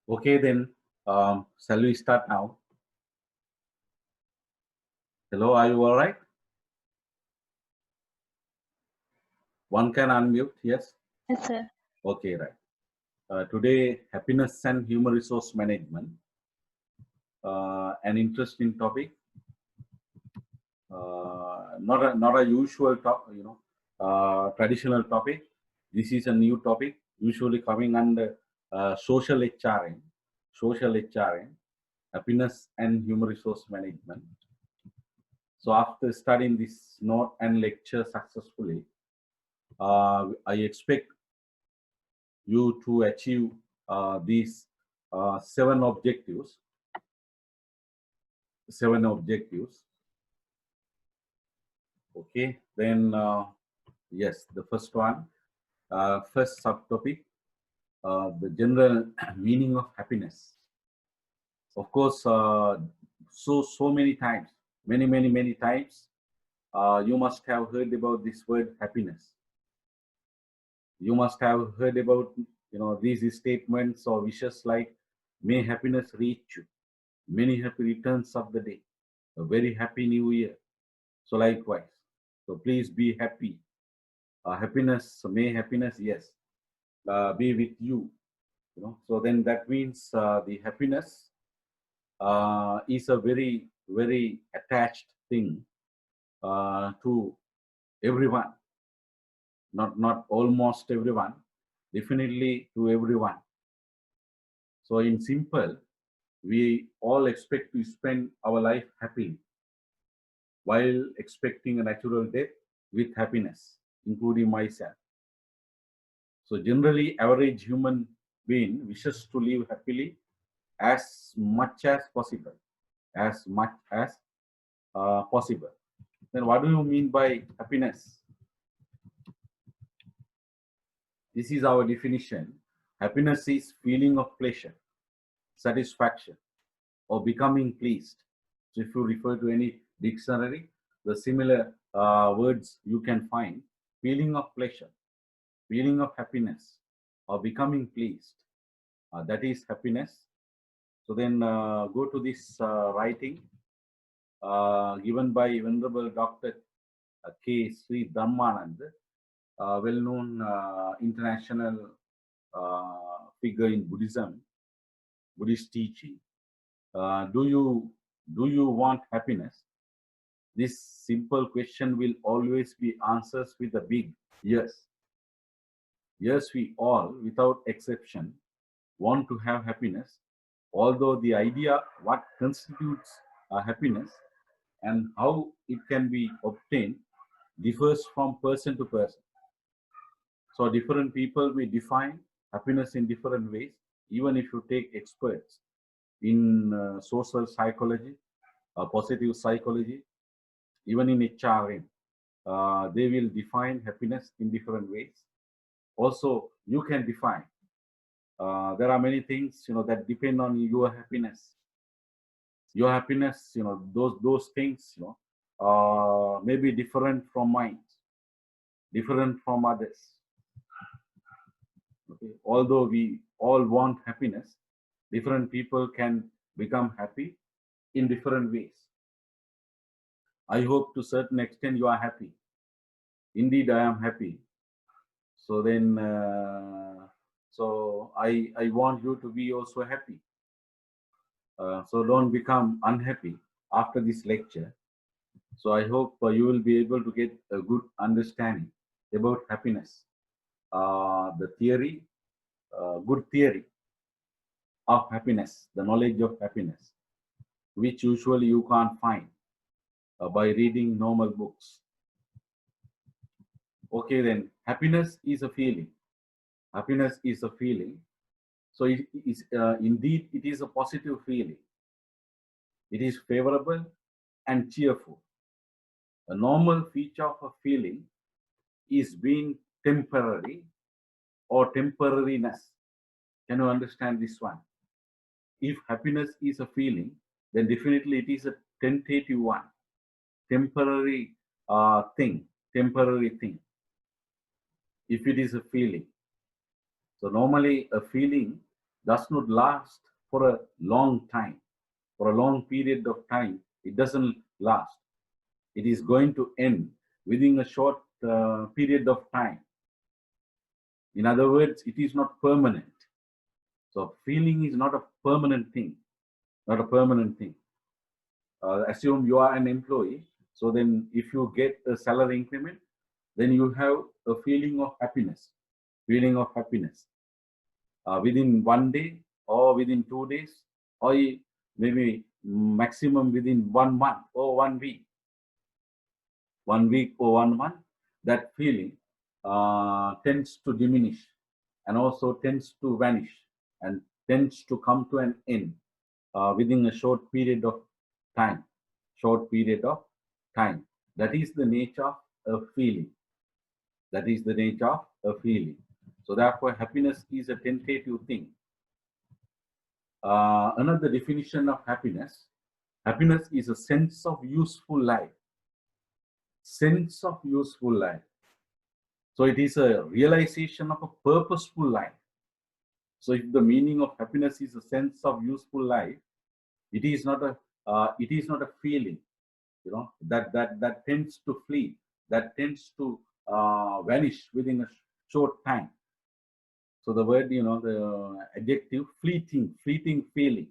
Okay, then, shall we start now? Hello, are you all right? One can unmute, yes? Yes, sir. Okay, right. Today, happiness and human resource management, an interesting topic. Not a usual topic, traditional topic. This is a new topic, usually coming under social HRM, happiness and human resource management. So after studying this note and lecture successfully, I expect you to achieve these seven objectives. Okay, then yes, the first one, first subtopic, the general meaning of happiness. Of course, so many times, many times, you must have heard about this word happiness. You must have heard about these statements or wishes like, "May happiness reach you. Many happy returns of the day. A very happy new year." So likewise. So please be happy. May happiness, yes, be with you. So then that means the happiness is a very attached thing to everyone. Not almost everyone, definitely to everyone. So in simple, we all expect to spend our life happily, while expecting a natural death with happiness, including myself. So generally, average human being wishes to live happily as much as possible, as much as possible. Then what do you mean by happiness? This is our definition. Happiness is feeling of pleasure, satisfaction, or becoming pleased. So if you refer to any dictionary, the similar words you can find: feeling of pleasure, feeling of happiness, or becoming pleased. That is happiness. So then go to this writing given by Venerable Dr. K. Sri Dhammanand, well-known international figure in Buddhist teaching. Do you want happiness? This simple question will always be answered with a big yes. Yes, we all, without exception, want to have happiness, although the idea what constitutes happiness and how it can be obtained differs from person to person. So different people may define happiness in different ways. Even if you take experts in social psychology, positive psychology, even in HRM, they will define happiness in different ways. Also, you can define. There are many things that depend on your happiness. Your happiness, those things, may be different from mine, different from others. Okay, although we all want happiness, different people can become happy in different ways. I hope to a certain extent you are happy. Indeed, I am happy. So then, so I want you to be also happy. So don't become unhappy after this lecture. So I hope you will be able to get a good understanding about happiness. The theory, good theory of happiness, the knowledge of happiness, which usually you can't find by reading normal books. Okay, then happiness is a feeling. Happiness is a feeling. So it is indeed it is a positive feeling. It is favorable and cheerful. A normal feature of a feeling is being temporary or temporariness. Can you understand this one? If happiness is a feeling, then definitely it is a tentative one, temporary temporary thing. If it is a feeling, so normally a feeling does not last for a long time, for a long period of time. It doesn't last. It is going to end within a short period of time. In other words, it is not permanent. So feeling is not a permanent thing, not a permanent thing. Assume you are an employee. So then if you get a salary increment, then you have a feeling of happiness, within 1 day or within 2 days, or maybe maximum within 1 month or 1 week. 1 week or 1 month, that feeling tends to diminish and also tends to vanish and tends to come to an end within a short period of time. That is the nature of a feeling. So therefore, happiness is a tentative thing. Another definition of happiness is a sense of useful life. So it is a realization of a purposeful life. So if the meaning of happiness is a sense of useful life, it is not a feeling, that tends to flee, that tends to vanish within a short time. So the word, the adjective fleeting feeling.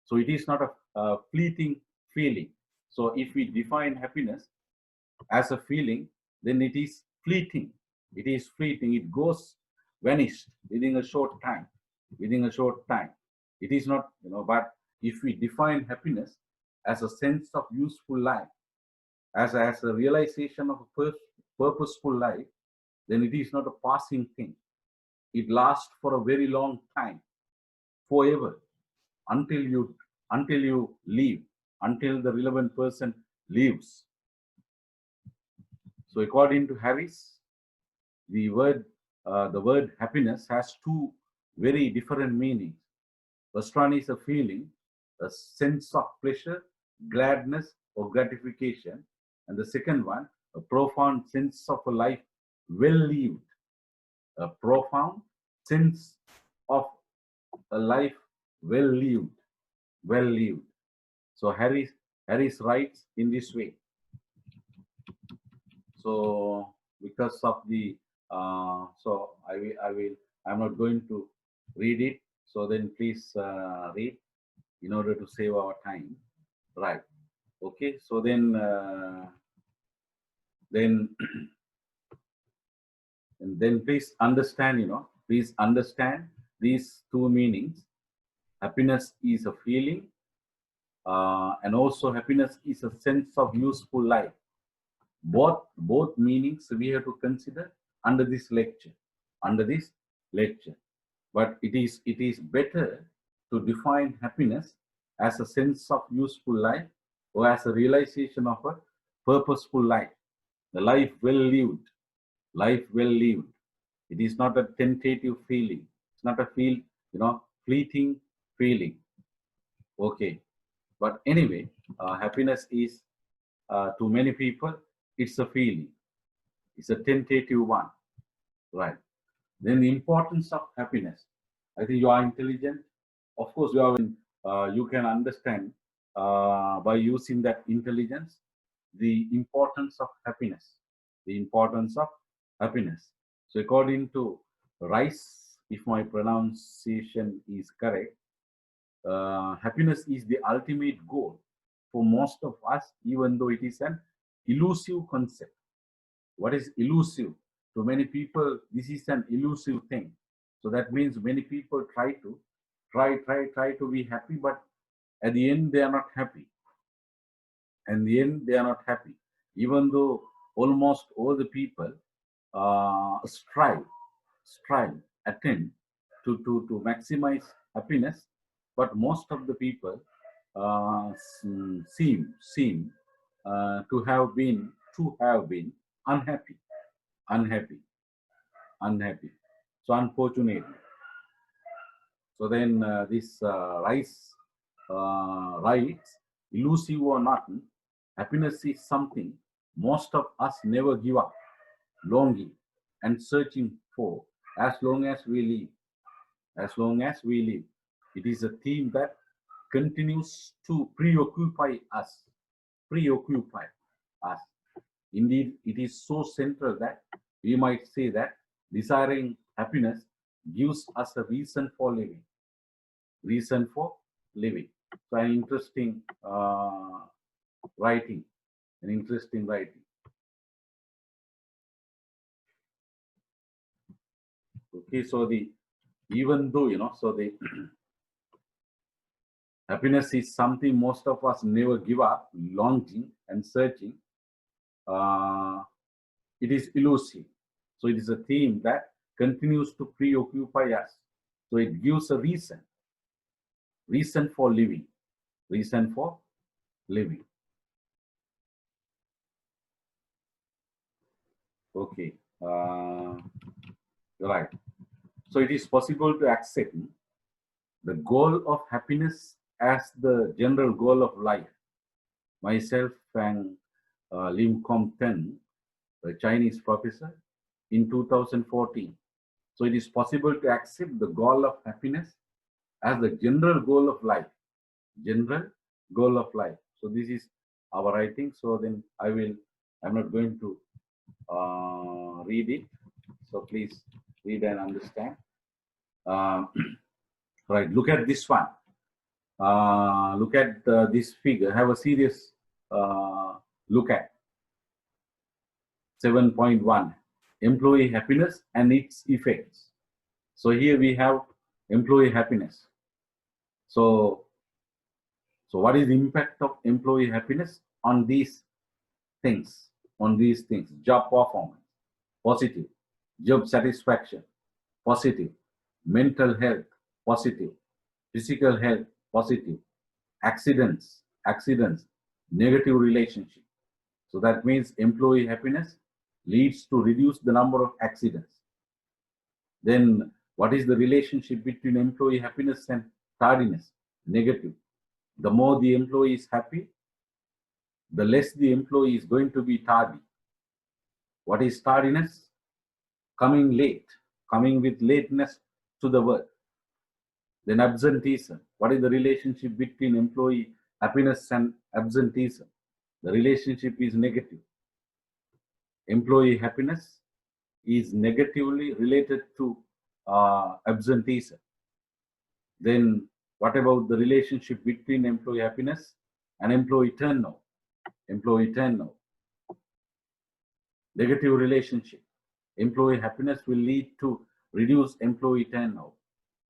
So it is not a fleeting feeling. So if we define happiness as a feeling, then it is fleeting. It goes vanished within a short time. It is not, but if we define happiness as a sense of useful life, as a realization of a purposeful life, then it is not a passing thing. It lasts for a very long time, forever, until you leave, until the relevant person leaves. So according to Harris, the word happiness has two very different meanings. First one is a feeling, a sense of pleasure, gladness, or gratification. And the second one, a profound sense of a life well lived. A profound sense of a life well lived. So Harris writes in this way. So because of the so I'm not going to read it. So then please read in order to save our time. Right. Okay. So then and then please understand, these two meanings. Happiness is a feeling, and also happiness is a sense of useful life. Both meanings we have to consider under this lecture. But it is better to define happiness as a sense of useful life, or as a realization of a purposeful life, the life well lived. It is not a tentative feeling. It's not a fleeting feeling. Okay. But anyway, happiness is, to many people, it's a feeling. It's a tentative one. Right. Then the importance of happiness. I think you are intelligent. Of course, you can understand by using that intelligence the importance of happiness. So according to Rice, if my pronunciation is correct, happiness is the ultimate goal for most of us, even though it is an elusive concept. What is elusive? To many people, this is an elusive thing. So that means many people try to be happy, but at the end they are not happy. Even though almost all the people attempt to maximize happiness, but most of the people seem to have been unhappy. So unfortunately, so then this Rice writes, elusive or not, happiness is something most of us never give up longing and searching for as long as we live. as long as we live. It is a theme that continues to preoccupy us. Preoccupy us. Indeed, it is so central that we might say that desiring happiness gives us a reason for living. Reason for living. So an interesting writing. An interesting writing. Okay, so even though, so the happiness is something most of us never give up, longing and searching. It is elusive. So it is a theme that continues to preoccupy us. So it gives a reason for living, reason for living. Okay, right. So it is possible to accept the goal of happiness as the general goal of life. Myself and Lim Kom Ten, a Chinese professor, in 2014. So it is possible to accept the goal of happiness as the general goal of life. General goal of life. So this is our writing. So then I'm not going to read it. So please read and understand. Right, look at this one. Look at this figure. Have a serious look at 7.1, employee happiness and its effects. So here we have employee happiness. So what is the impact of employee happiness on these things? Job performance, positive. Job satisfaction, positive. Mental health, positive. Physical health, positive. Accidents, negative relationship. So that means employee happiness leads to reduce the number of accidents. Then what is the relationship between employee happiness and tardiness? Negative. The more the employee is happy, the less the employee is going to be tardy. What is tardiness? Coming late, coming with lateness to the work. Then absenteeism. What is the relationship between employee happiness and absenteeism? The relationship is negative. Employee happiness is negatively related to absenteeism. Then what about the relationship between employee happiness and employee turnover? Employee turnover. Negative relationship. Employee happiness will lead to reduced employee turnover.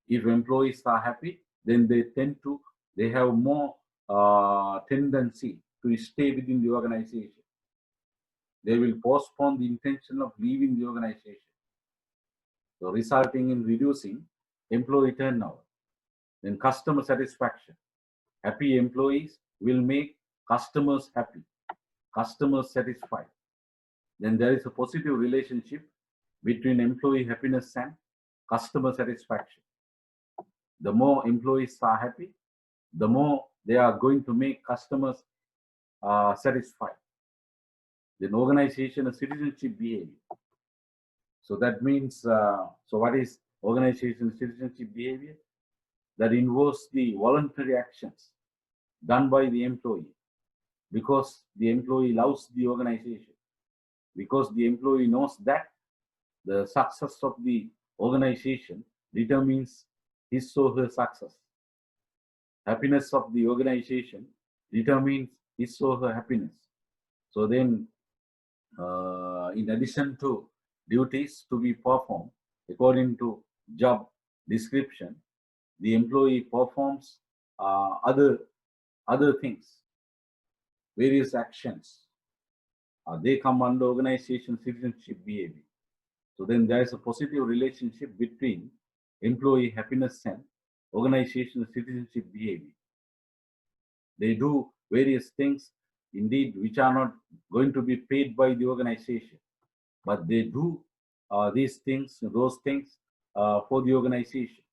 If employees are happy, then they have more tendency to stay within the organization. They will postpone the intention of leaving the organization. So resulting in reducing employee turnover. Then customer satisfaction. Happy employees will make customers happy, customers satisfied. Then there is a positive relationship between employee happiness and customer satisfaction. The more employees are happy, the more they are going to make customers satisfied. Then organization and citizenship behavior. So that means, so what is organization citizenship behavior? That involves the voluntary actions done by the employee because the employee loves the organization, because the employee knows that the success of the organization determines his or her success. Happiness of the organization determines his or her happiness. So then, in addition to duties to be performed according to job description, the employee performs other things, various actions. They come under organization citizenship behavior. So then there is a positive relationship between employee happiness and organization citizenship behavior. They do various things, indeed, which are not going to be paid by the organization, but they do these things, those things for the organization,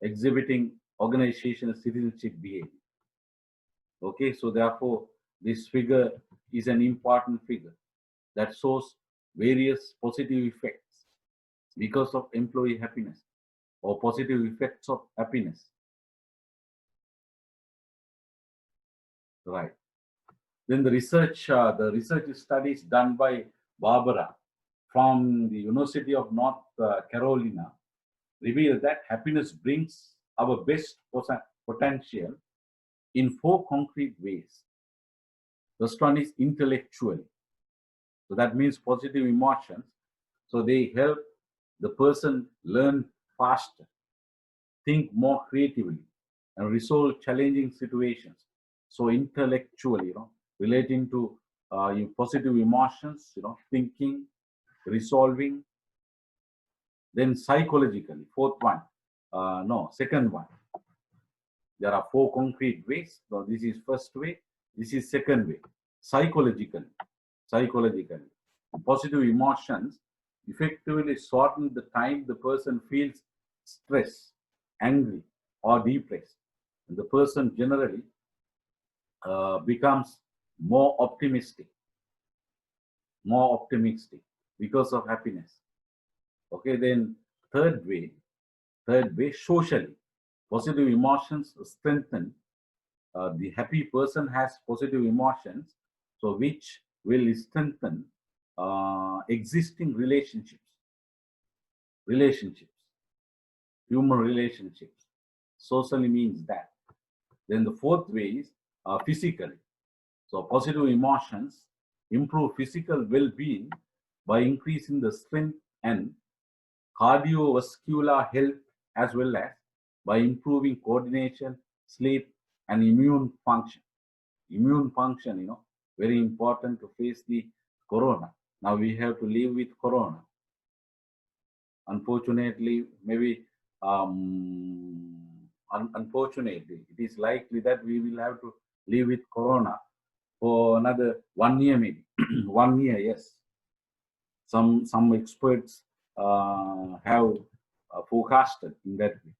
exhibiting organization citizenship behavior. Okay, so therefore, this figure is an important figure that shows various positive effects because of employee happiness. or positive effects of happiness. Right. Then the research studies done by Barbara from the University of North Carolina reveal that happiness brings our best potential in 4 concrete ways. First one is intellectually. So that means positive emotions. So they help the person learn faster, think more creatively, and resolve challenging situations. So intellectually, relating to your positive emotions, thinking, resolving. Then psychologically, second one. There are 4 concrete ways. So this is first way. This is second way. Psychologically, positive emotions effectively shorten the time the person feels stressed, angry, or depressed. And the person generally becomes more optimistic because of happiness. Okay, then third way, socially. Positive emotions strengthen. The happy person has positive emotions, so which will strengthen existing relationships, human relationships. Socially means that. Then the fourth way is physically. So positive emotions improve physical well-being by increasing the strength and cardiovascular health, as well as by improving coordination, sleep, and immune function. Immune function, very important to face the corona. Now we have to live with corona. Unfortunately, maybe unfortunately, it is likely that we will have to live with corona for another 1 year, maybe. 1 year, yes. Some experts have forecasted in that way.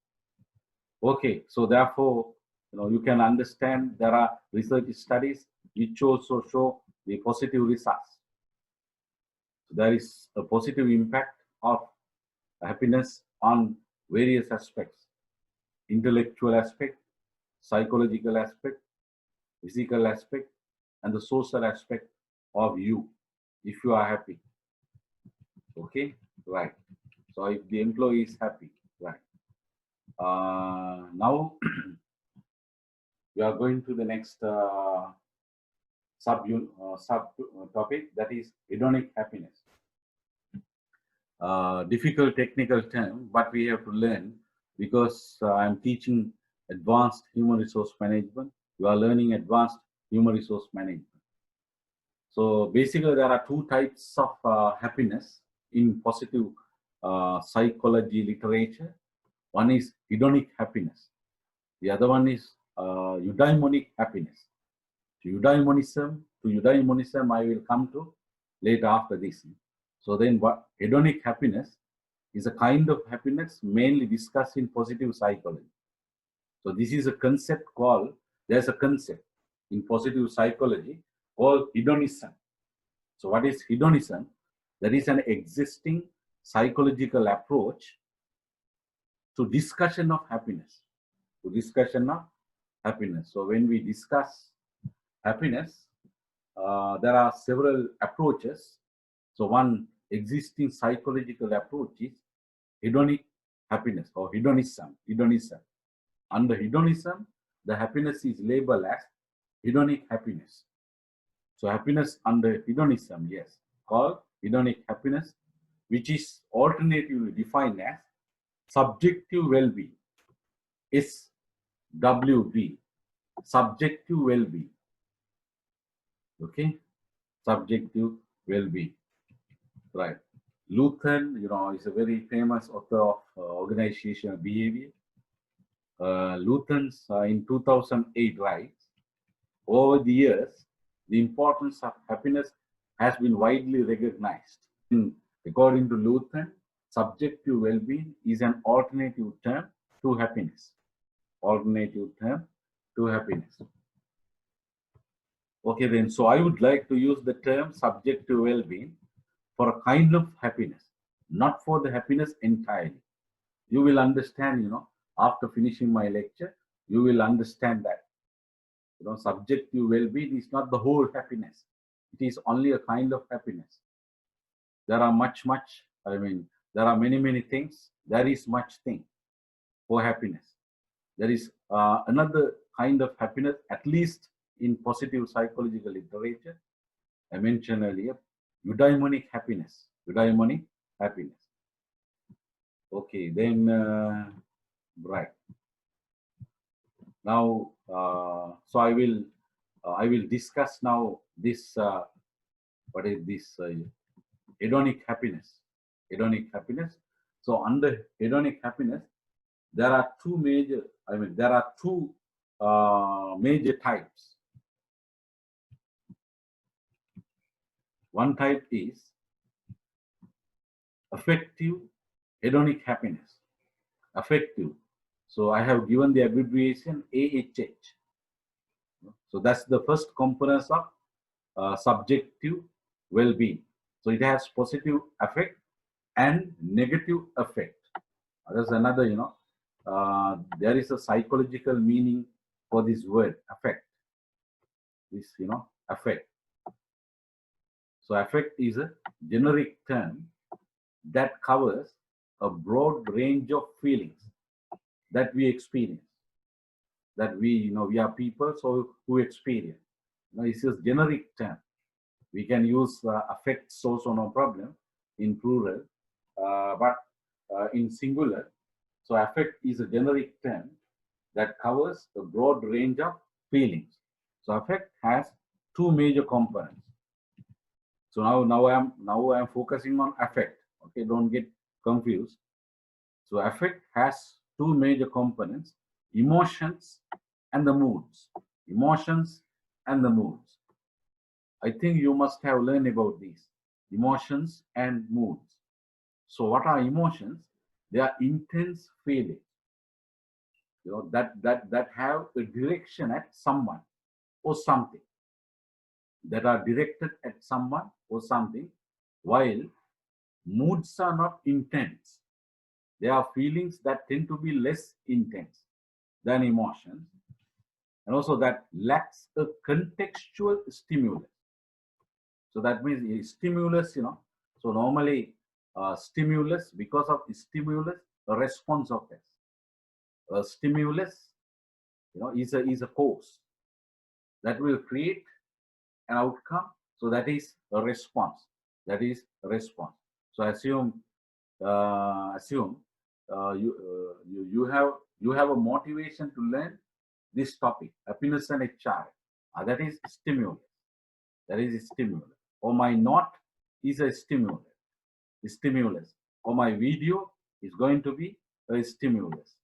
Okay, so therefore, you can understand there are research studies which also show the positive results. So there is a positive impact of happiness on various aspects: intellectual aspect, psychological aspect, physical aspect, and the social aspect of you, if you are happy. Okay, right. So if the employee is happy, right. Now we are going to the next sub topic, that is hedonic happiness. Difficult technical term, but we have to learn because I'm teaching advanced human resource management. You are learning advanced human resource management. So basically, there are 2 types of happiness in positive psychology literature. One is hedonic happiness. The other one is eudaimonic happiness. To eudaimonism, I will come to later after this. So then, what hedonic happiness is a kind of happiness mainly discussed in positive psychology. So this is a concept called, there's a concept in positive psychology called hedonism. So what is hedonism? That is an existing psychological approach to discussion of happiness. So when we discuss happiness, there are several approaches. So one existing psychological approach is hedonic happiness or hedonism. Under hedonism, the happiness is labeled as hedonic happiness. So happiness under hedonism, yes, called hedonic happiness, which is alternatively defined as subjective well-being, SWB, subjective well-being. Okay, subjective well-being, right. Luther, is a very famous author of organizational behavior. Luther in 2008 writes, over the years, the importance of happiness has been widely recognized. According to Luther, subjective well-being is an alternative term to happiness. Okay, then, so I would like to use the term subjective well-being for a kind of happiness, not for the happiness entirely. you will understand, after finishing my lecture, you will understand that, subjective well-being is not the whole happiness. It is only a kind of happiness. There are there are many things. There is much thing for happiness. There is another kind of happiness, at least in positive psychological literature. I mentioned earlier, eudaimonic happiness. Eudaimonic happiness. Okay, then, right. Now, so I will discuss now this, what is this hedonic happiness. Hedonic happiness. So under hedonic happiness, there are two major, major types. One type is affective hedonic happiness. Affective. So I have given the abbreviation AHH. So that's the first component of subjective well-being. So it has positive affect and negative affect. There's another, there is a psychological meaning for this word affect. This, affect. So affect is a generic term that covers a broad range of feelings that we experience. That we are people who experience. This is generic term. We can use affects also, no problem, in plural, but in singular. So affect is a generic term that covers a broad range of feelings. So affect has two major components. So now I am focusing on affect. Okay, don't get confused. So affect has two major components: emotions and the moods. Emotions and the moods. I think you must have learned about these emotions and moods. So what are emotions? They are intense feelings, that have a direction at someone or something, that are directed at someone or something, while moods are not intense. They are feelings that tend to be less intense than emotions, and also that lacks a contextual stimulus. So that means a stimulus, so normally stimulus, because of stimulus, a response of this. A stimulus, is a cause that will create an outcome. So that is a response. That is a response. So assume you have a motivation to learn this topic, happiness and HRM. That is stimulus. That is a stimulus. Or my note is a stimulus. Or my video is going to be a stimulus.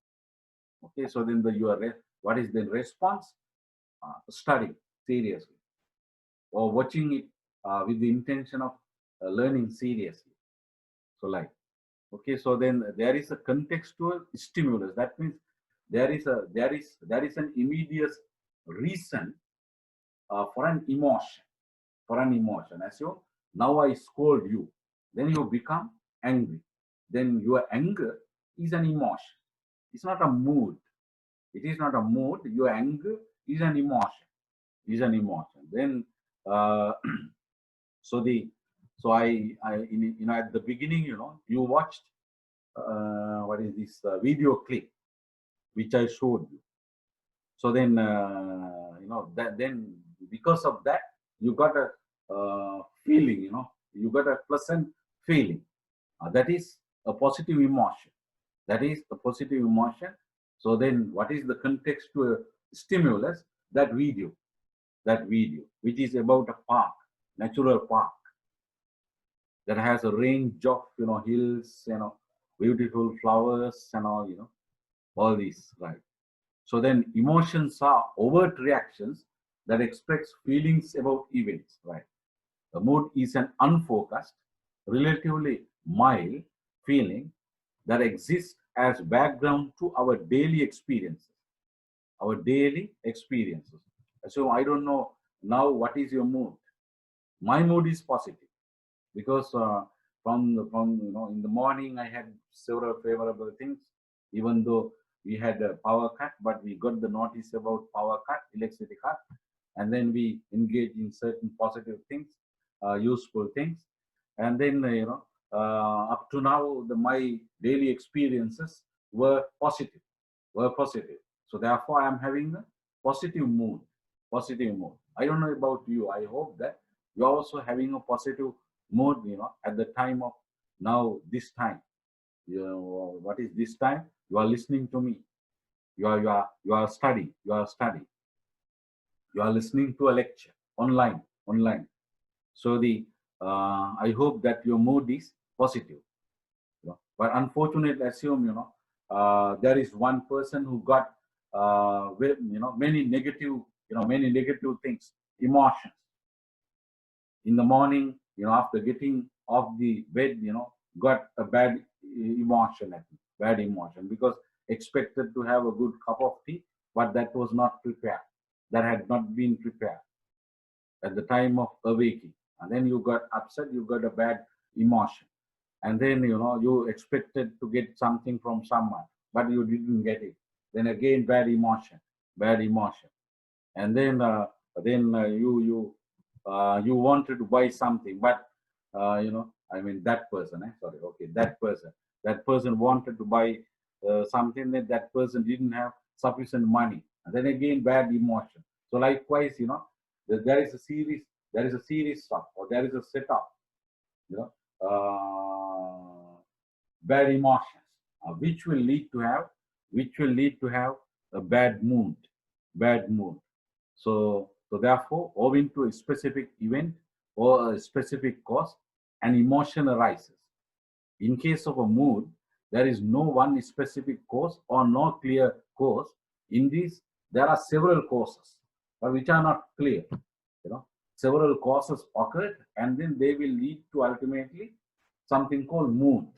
Okay, so then what is the response? Studying seriously, or watching it with the intention of learning seriously. So okay, so then there is a contextual stimulus. That means there is an immediate reason for an emotion. As now I scold you, then you become angry. Then your anger is an emotion. It's not a mood. It is not a mood. Your anger is an emotion. Then so at the beginning, you watched what is this video clip which I showed you. So then then because of that you got a feeling, you got a pleasant feeling. That is a positive emotion. So then what is the context to a stimulus? That video, which is about a park, natural park, that has a range of hills, beautiful flowers and all these, right? So then emotions are overt reactions that express feelings about events, right? The mood is an unfocused, relatively mild feeling that exists as background to our daily experiences. So I don't know now what is your mood. My mood is positive because from in the morning I had several favorable things. even though we had a power cut, but we got the notice about power cut, electricity cut, and then we engage in certain positive things, useful things, and then up to now my daily experiences were positive, So therefore, I am having a positive mood, I don't know about you. I hope that you are also having a positive mood, at the time of now, this time. What is this time? You are listening to me. You are studying. You are listening to a lecture online. So I hope that your mood is positive. But unfortunately, assume there is one person who got many negative things, emotions. In the morning, after getting off the bed, got a bad emotion because expected to have a good cup of tea, but that was not prepared. That had not been prepared at the time of awaking. And then you got upset, you got a bad emotion. And then, you expected to get something from someone, but you didn't get it. Then again, bad emotion. And then, you wanted to buy something, but that person, that person wanted to buy something that person didn't have sufficient money, and then again bad emotion. So likewise, there is a series of, or there is a setup, bad emotions, which will lead to have a bad mood. So therefore, owing to a specific event or a specific cause, an emotion arises. In case of a mood, there is no one specific cause or no clear cause. In this, there are several causes, but which are not clear. Several causes occur, and then they will lead to ultimately something called mood.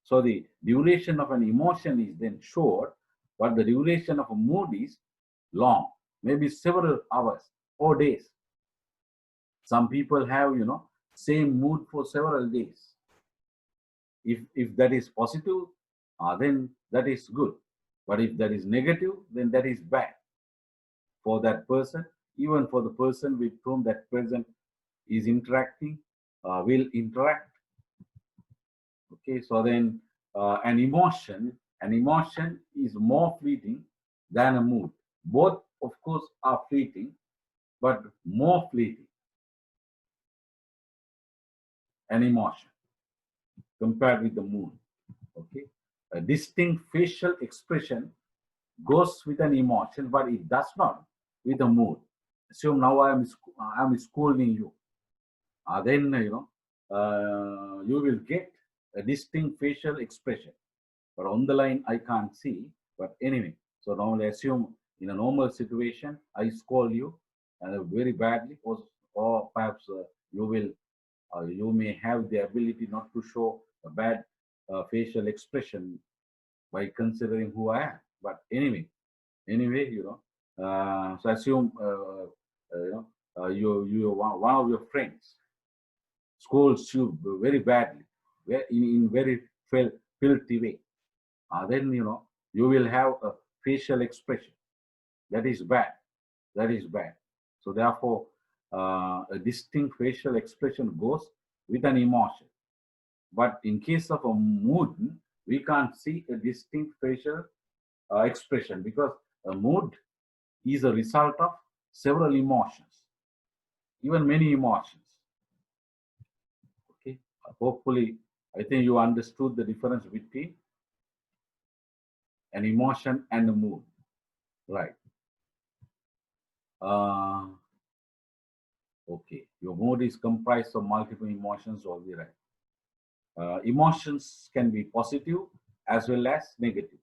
So the duration of an emotion is then short, but the duration of a mood is long, maybe several hours or days. Some people have, same mood for several days. If that is positive, then that is good. But if that is negative, then that is bad for that person, even for the person with whom that person is interacting, will interact. Okay, so then an emotion is more fleeting than a mood. Both, of course, are fleeting, but more fleeting, an emotion compared with the mood. Okay, a distinct facial expression goes with an emotion, but it does not with a mood. So now I am scolding you. Then you will get a distinct facial expression, but on the line I can't see. But anyway, so now assume in a normal situation I scold you very badly, or perhaps you may have the ability not to show a bad facial expression by considering who I am. But anyway, so assume you one of your friends scolds you very badly, in very filthy way. Then you will have a facial expression that is bad. So therefore, a distinct facial expression goes with an emotion. But in case of a mood, we can't see a distinct facial expression, because a mood is a result of several emotions, even many emotions. Okay, hopefully, I think you understood the difference between an emotion and a mood, right? Okay, your mood is comprised of multiple emotions, all the right. Emotions can be positive as well as negative.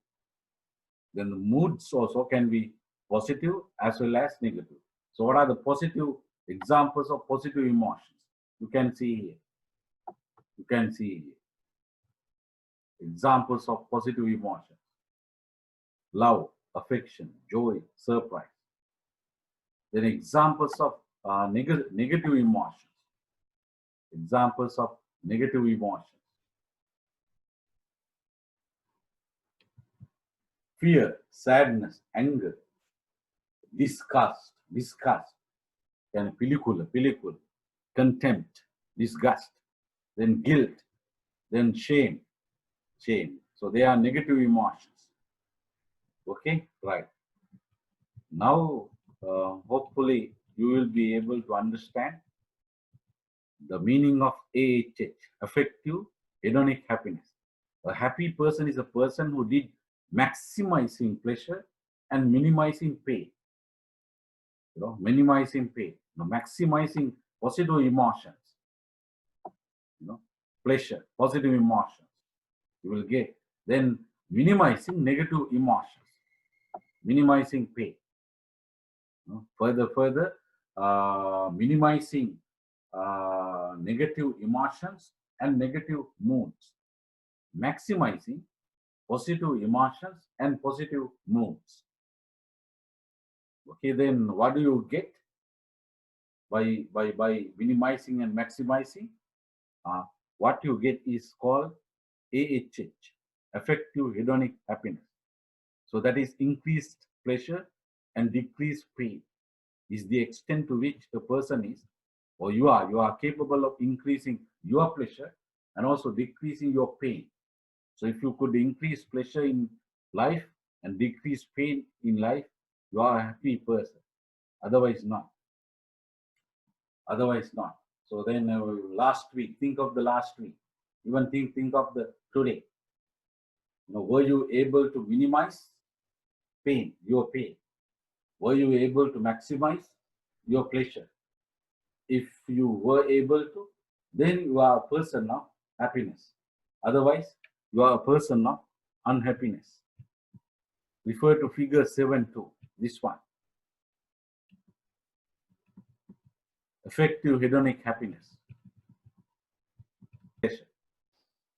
Then the moods also can be positive as well as negative. So what are the positive examples of positive emotions? You can see here. Examples of positive emotions: love, affection, joy, surprise. Then examples of negative emotions. fear, sadness, anger, disgust, then pilikula, contempt, disgust, then guilt, then shame. So they are negative emotions. Okay, right. Now, hopefully, you will be able to understand the meaning of AHH, affective hedonic happiness. A happy person is a person who did maximizing pleasure and minimizing pain. Minimizing pain, maximizing positive emotions, pleasure, positive emotions. You will get then minimizing negative emotions, minimizing pain. Further, minimizing negative emotions and negative moods, maximizing positive emotions and positive moods. Okay, then what do you get by minimizing and maximizing? What you get is called AHH, affective hedonic happiness. So that is increased pleasure and decreased pain is the extent to which a person is, or you are capable of increasing your pleasure and also decreasing your pain. So if you could increase pleasure in life and decrease pain in life, you are a happy person. Otherwise not. So then last week, think of the last week. Even think of the today. Were you able to minimize pain, your pain? Were you able to maximize your pleasure? If you were able to, then you are a person of happiness. Otherwise, you are a person of unhappiness. Refer to figure 7.2, this one. Effective hedonic happiness. Pleasure.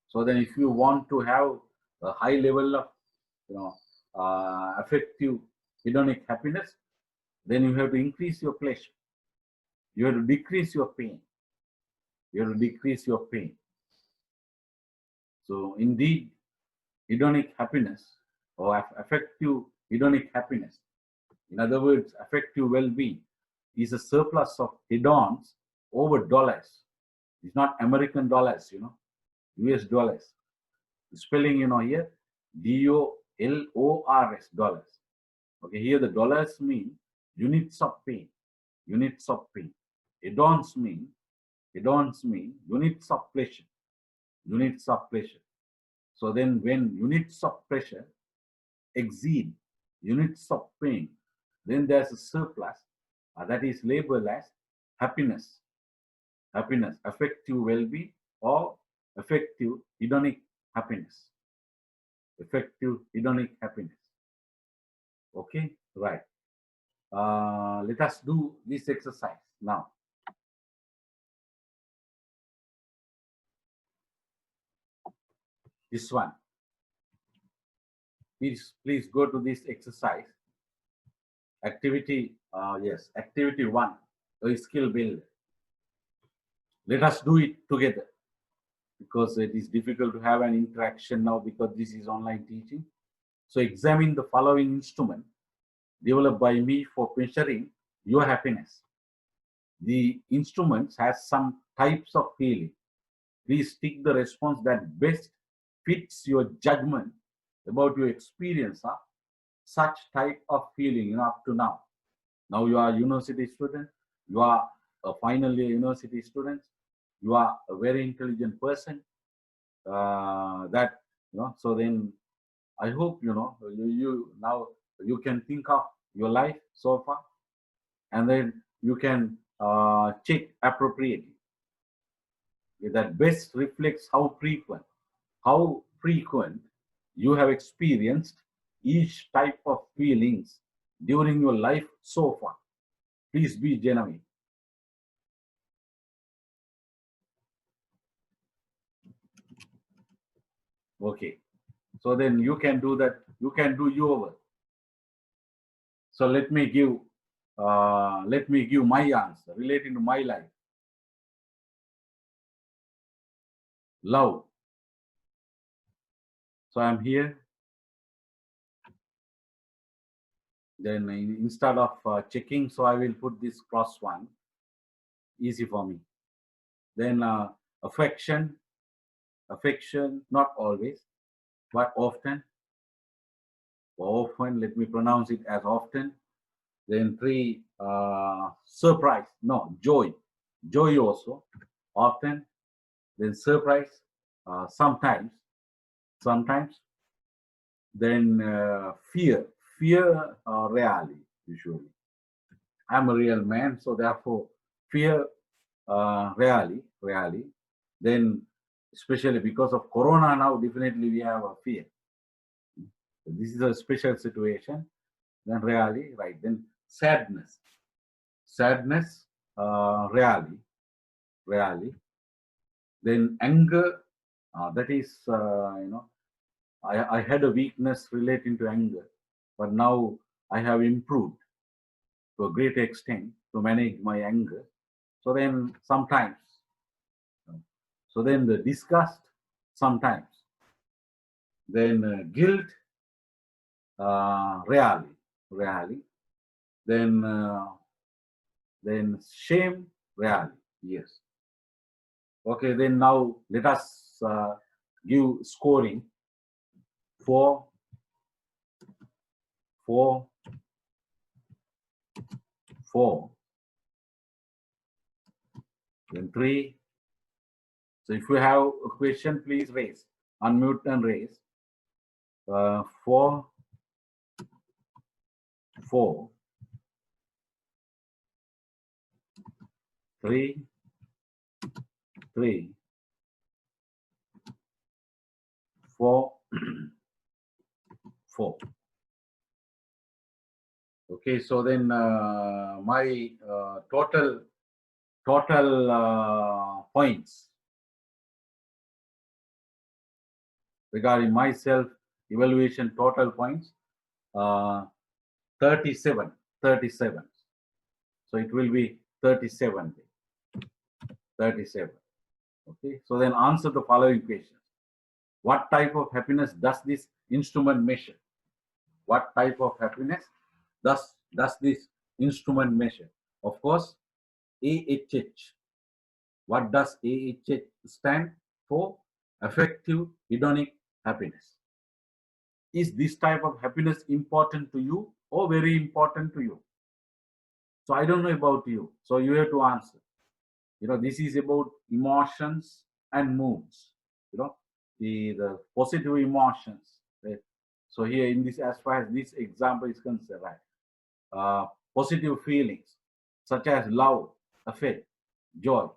So then if you want to have a high level of effective hedonic happiness, then you have to increase your pleasure. You have to decrease your pain. So indeed, hedonic happiness or effective hedonic happiness, in other words, effective well-being, is a surplus of hedons over dollars. It's not American dollars, US dollars. The spelling, here, DOLORS, dollars. Okay, here the dollars mean units of pain. Hedons mean units of pleasure. So then when units of pleasure exceed units of pain, then there's a surplus that is labeled as happiness, effective well-being, or effective hedonic happiness. Okay, right. Let us do this exercise now. This one. Please go to this exercise. Activity, activity 1, a skill build. Let us do it together, because it is difficult to have an interaction now because this is online teaching. So examine the following instrument developed by me for measuring your happiness. The instruments has some types of feeling. Please tick the response that best fits your judgment about your experience of such type of feeling up to now. Now you are a university student, you are a final year university student, you are a very intelligent person. So then I hope you now you can think of your life so far, and then you can check appropriately that best reflects how frequent you have experienced each type of feelings during your life so far. Please be genuine. Okay, so then you can do that. You can do your work. So let me give my answer relating to my life. Love. So I'm here. Then instead of checking, so I will put this cross one, easy for me. Then affection, not always, but often. Often, let me pronounce it as often. Then 3, surprise, no, joy. Joy also, often. Then surprise, sometimes. Then fear, rarely, usually. I'm a real man, so therefore fear, rarely. Then, especially because of Corona now, definitely we have a fear. This is a special situation. Then rarely, right? Then sadness, rarely. Then anger, that is, I had a weakness relating to anger, but now I have improved to a great extent to manage my anger. So then sometimes, so then the disgust sometimes, then guilt, rarely, then shame, rarely, yes. Okay, then now let us give scoring. 4, 4, 4, then 3. So if you have a question, please raise, unmute and raise. 4, 4, 3, 3, 4, 4. Okay, so then my total points regarding myself evaluation, total points 37. So it will be 37. Okay, so then answer the following questions. What type of happiness does this instrument measure? What type of happiness does this instrument measure? Of course, AHH. What does AHH stand for? Affective hedonic happiness. Is this type of happiness important to you or very important to you? So I don't know about you. So you have to answer. This is about emotions and moods. The positive emotions. Right? So here in this, as far as this example is concerned, right? Positive feelings such as love, affect, joy.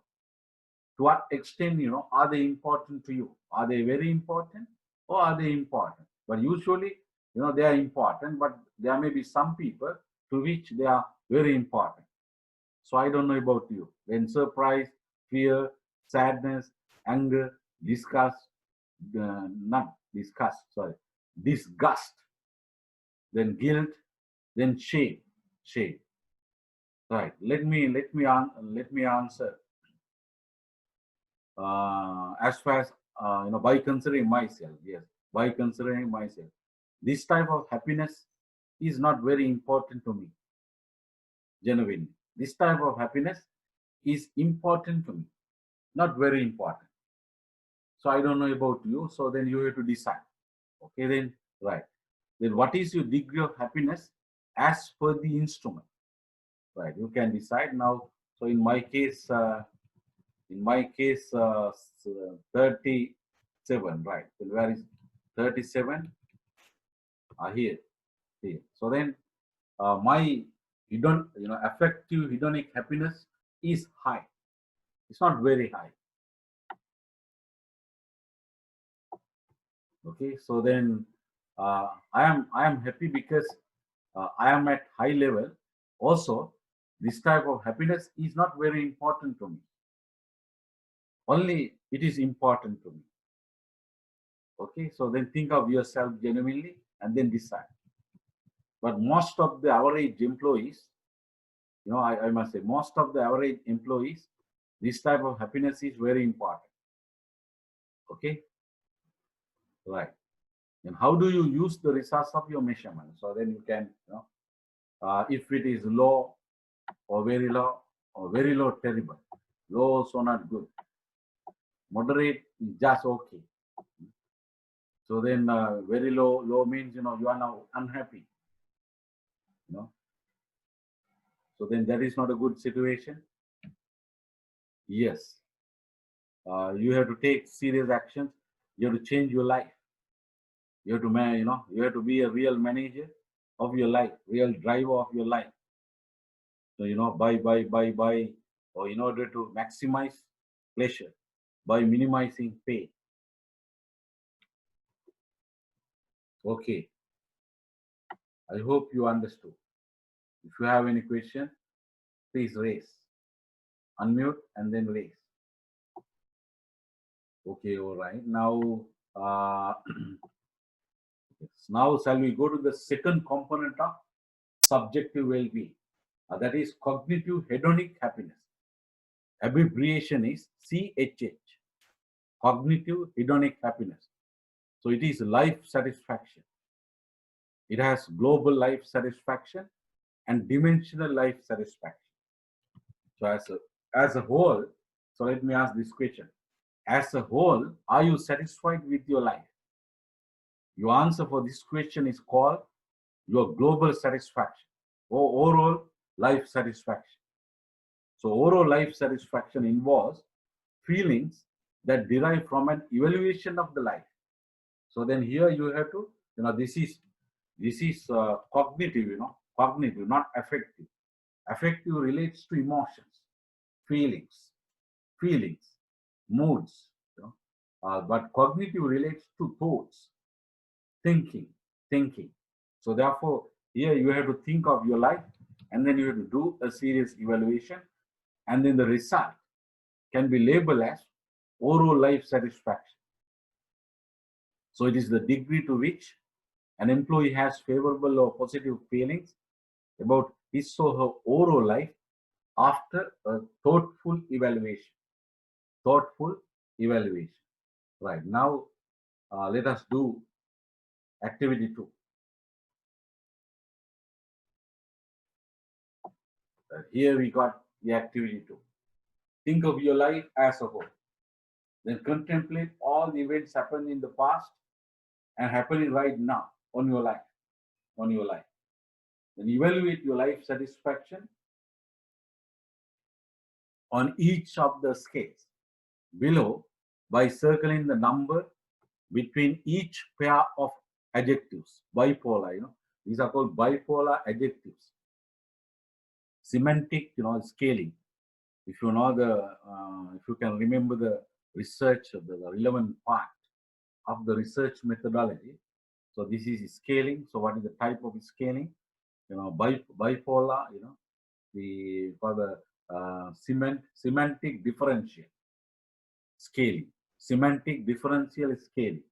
To what extent, are they important to you? Are they very important or are they important? But usually, they are important, but there may be some people to which they are very important. So I don't know about you. Then surprise, fear, sadness, anger, disgust, disgust, then guilt, then shame. Right. Let me answer as far as by considering myself. Yes, by considering myself, this type of happiness is not very important to me. Genuinely, this type of happiness is important to me, not very important. So I don't know about you. So then you have to decide. Okay, then right. Then what is your degree of happiness as per the instrument? Right, you can decide now. So in my case, 37. Right. So where is 37? Here. So then my affective hedonic happiness is high. It's not very high. Okay, so then I am happy because I am at high level. Also, this type of happiness is not very important to me. Only it is important to me. Okay, so then think of yourself genuinely and then decide. But most of the average employees, I must say, most of the average employees, this type of happiness is very important. Okay, right. And how do you use the results of your measurement? So then you can, If it is low or very low, terrible. Low also not good. Moderate is just okay. So then very low means, you are now unhappy. So then that is not a good situation. Yes. You have to take serious actions. You have to change your life. You have to you have to be a real manager of your life, real driver of your life. So, buy, or in order to maximize pleasure, by minimizing pain. Okay. I hope you understood. If you have any question, please raise. Unmute and then raise. Okay, all right. Now, now shall we go to the second component of subjective well-being? That is cognitive hedonic happiness. Abbreviation is CHH. Cognitive hedonic happiness. So it is life satisfaction. It has global life satisfaction and dimensional life satisfaction. So as a whole, so let me ask this question. As a whole, are you satisfied with your life? Your answer for this question is called your global satisfaction or overall life satisfaction. So overall life satisfaction involves feelings that derive from an evaluation of the life. So then here you have to, this is cognitive, cognitive, not affective. Affective relates to emotions, feelings, moods, but cognitive relates to thoughts, thinking. So therefore, here you have to think of your life, and then you have to do a serious evaluation, and then the result can be labeled as overall life satisfaction. So it is the degree to which an employee has favorable or positive feelings about his or her overall life after a thoughtful evaluation. Right, now let us do activity 2. Here we got the activity 2. Think of your life as a whole. Then contemplate all the events happened in the past and happening right now on your life. Then evaluate your life satisfaction on each of the scales below by circling the number between each pair of adjectives. Bipolar, these are called bipolar adjectives. Semantic, scaling. If you know if you can remember the research, the relevant part of the research methodology. So this is scaling. So what is the type of scaling? Bipolar, for the semantic differential scaling. Semantic differential scaling.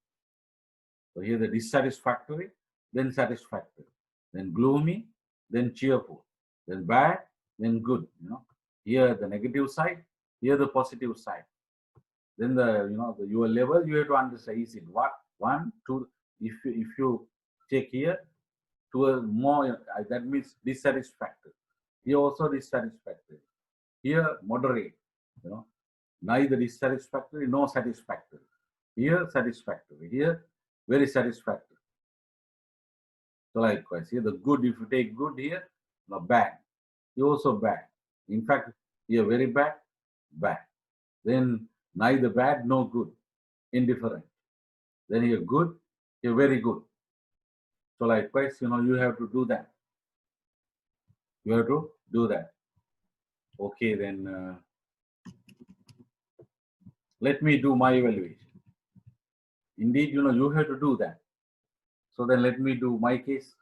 So here the dissatisfactory, then satisfactory, then gloomy, then cheerful, then bad, then good. Here the negative side, here the positive side. Then your level you have to understand, is it what 1, 2? If you take here to a more, that means dissatisfactory. Here also dissatisfactory. Here moderate, neither dissatisfactory nor satisfactory. Here satisfactory. Here very satisfactory. So likewise, here the good, if you take good here, bad. Here also bad. In fact, here very bad. Then neither bad nor good, indifferent. Then here good, here very good. So likewise, you have to do that. Okay, then let me do my evaluation. Indeed, you have to do that. So then let me do my case.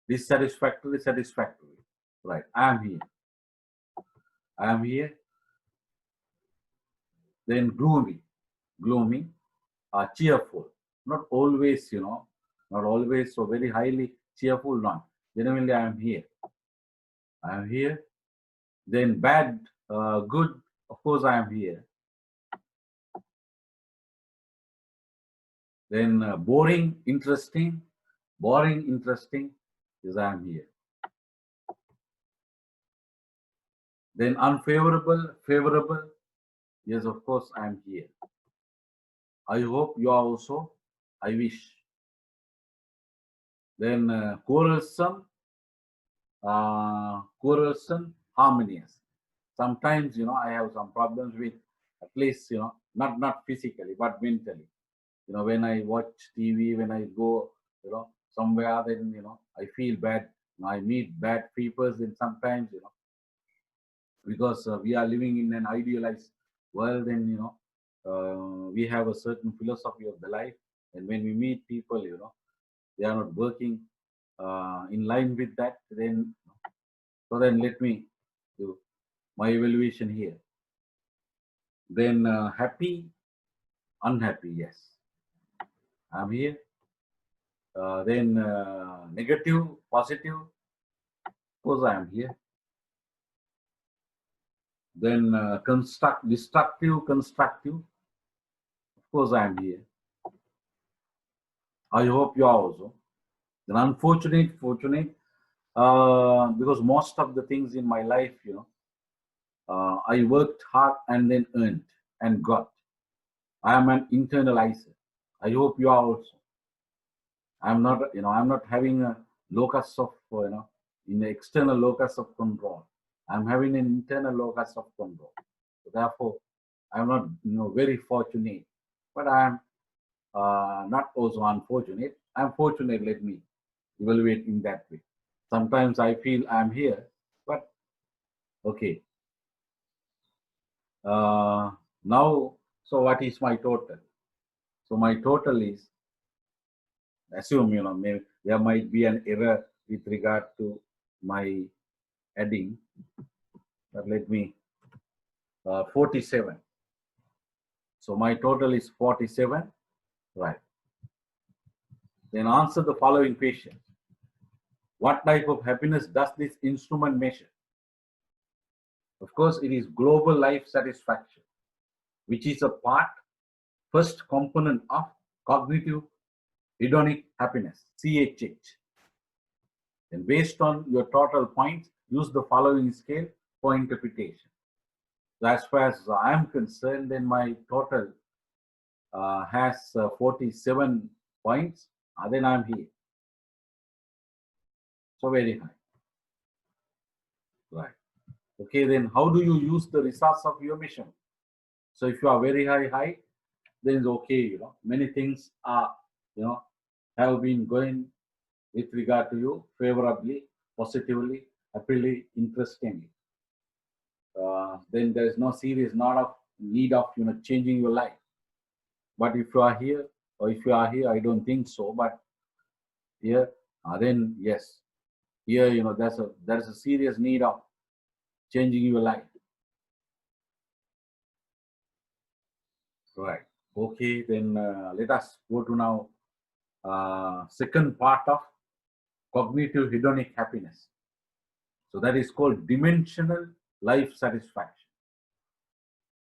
Dissatisfactory, satisfactory. Right, I am here. Then gloomy, cheerful. Not always, not always so very highly cheerful, not. Generally, I am here. Then bad, good, of course I am here. Then boring, interesting is I am here. Then unfavorable, favorable. Yes, of course, I am here. I hope you are also. I wish. Then quarrelsome, harmonious. Sometimes, I have some problems with, at least, not physically, but mentally. When I watch TV, when I go, somewhere, then, I feel bad. I meet bad people, then sometimes, because we are living in an idealized world, and, we have a certain philosophy of the life. And when we meet people, they are not working in line with that, then, so then let me do my evaluation here. Then happy, unhappy, yes, I'm here. Then negative, positive, of course I am here. Then destructive, constructive, of course I am here. I hope you are also. Then unfortunate, fortunate, because most of the things in my life, I worked hard and then earned and got. I am an internalizer. I hope you are also. I'm not, I'm not having a locus of, in the external locus of control. I'm having an internal locus of control. So therefore, I'm not, very fortunate, but I'm not also unfortunate. I'm fortunate. Let me evaluate in that way. Sometimes I feel I'm here, but okay. Now, so what is my total? So my total is, assume, maybe there might be an error with regard to my adding, but let me, 47. So my total is 47, right? Then answer the following question. What type of happiness does this instrument measure? Of course, it is global life satisfaction, which is a first component of cognitive hedonic happiness, CHH. And based on your total points, use the following scale for interpretation. So as far as I am concerned, then my total has 47 points, then I'm here. So very high. Right. Okay, then how do you use the results of your mission? So if you are very high, then it's okay, many things are, have been going with regard to you favorably, positively, happily, interestingly. Then there is no serious need of changing your life. But if you are here, or if you are here, I don't think so. But here, then yes, here there's a serious need of changing your life. Right. Okay. Then let us go to now second part of cognitive hedonic happiness. So that is called dimensional life satisfaction.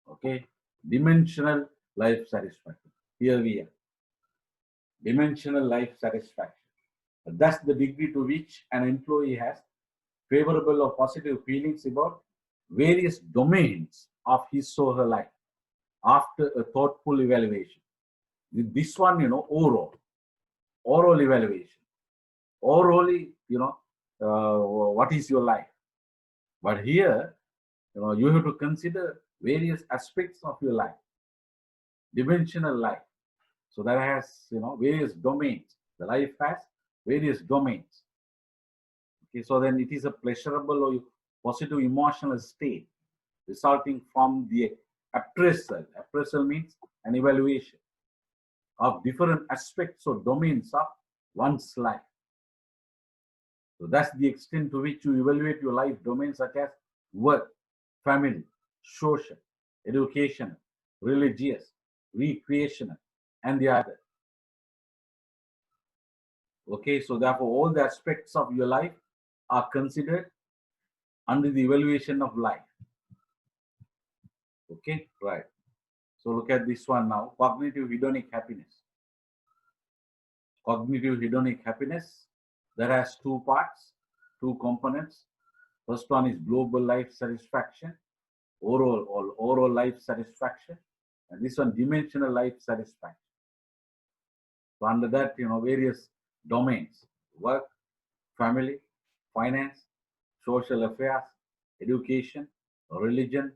Okay, dimensional life satisfaction. Here we are. Dimensional life satisfaction. That's the degree to which an employee has favorable or positive feelings about various domains of his or her life after a thoughtful evaluation. This one, oral evaluation. Orally, what is your life? But here, you have to consider various aspects of your life, dimensional life. So that has, various domains. The life has various domains. Okay, so then it is a pleasurable or positive emotional state resulting from the appraisal. Appraisal means an evaluation of different aspects or domains of one's life. So that's the extent to which you evaluate your life domains such as work, family, social, educational, religious, recreational, and the other. Okay, so therefore all the aspects of your life are considered under the evaluation of life. Okay, right. So look at this one now, cognitive hedonic happiness. Cognitive hedonic happiness, that has two parts, two components. First one is global life satisfaction, overall life satisfaction, and this one dimensional life satisfaction. So under that, various domains: work, family, finance, social affairs, education, religion,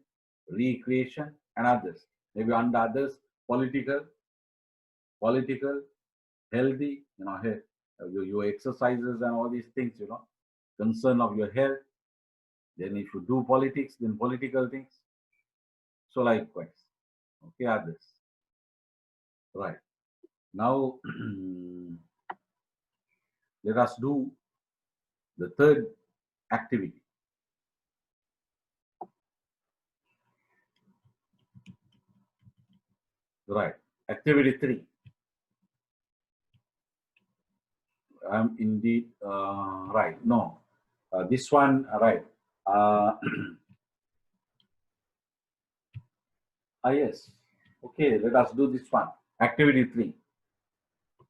recreation, and others. Maybe under others, political, healthy, your exercises and all these things, concern of your health. Then if you do politics, then political things. So likewise, okay, others. Right. Now, let us do the third activity. Right. Activity 3. I'm indeed right. No, this one, right. Yes. Okay, let us do this one. Activity 3.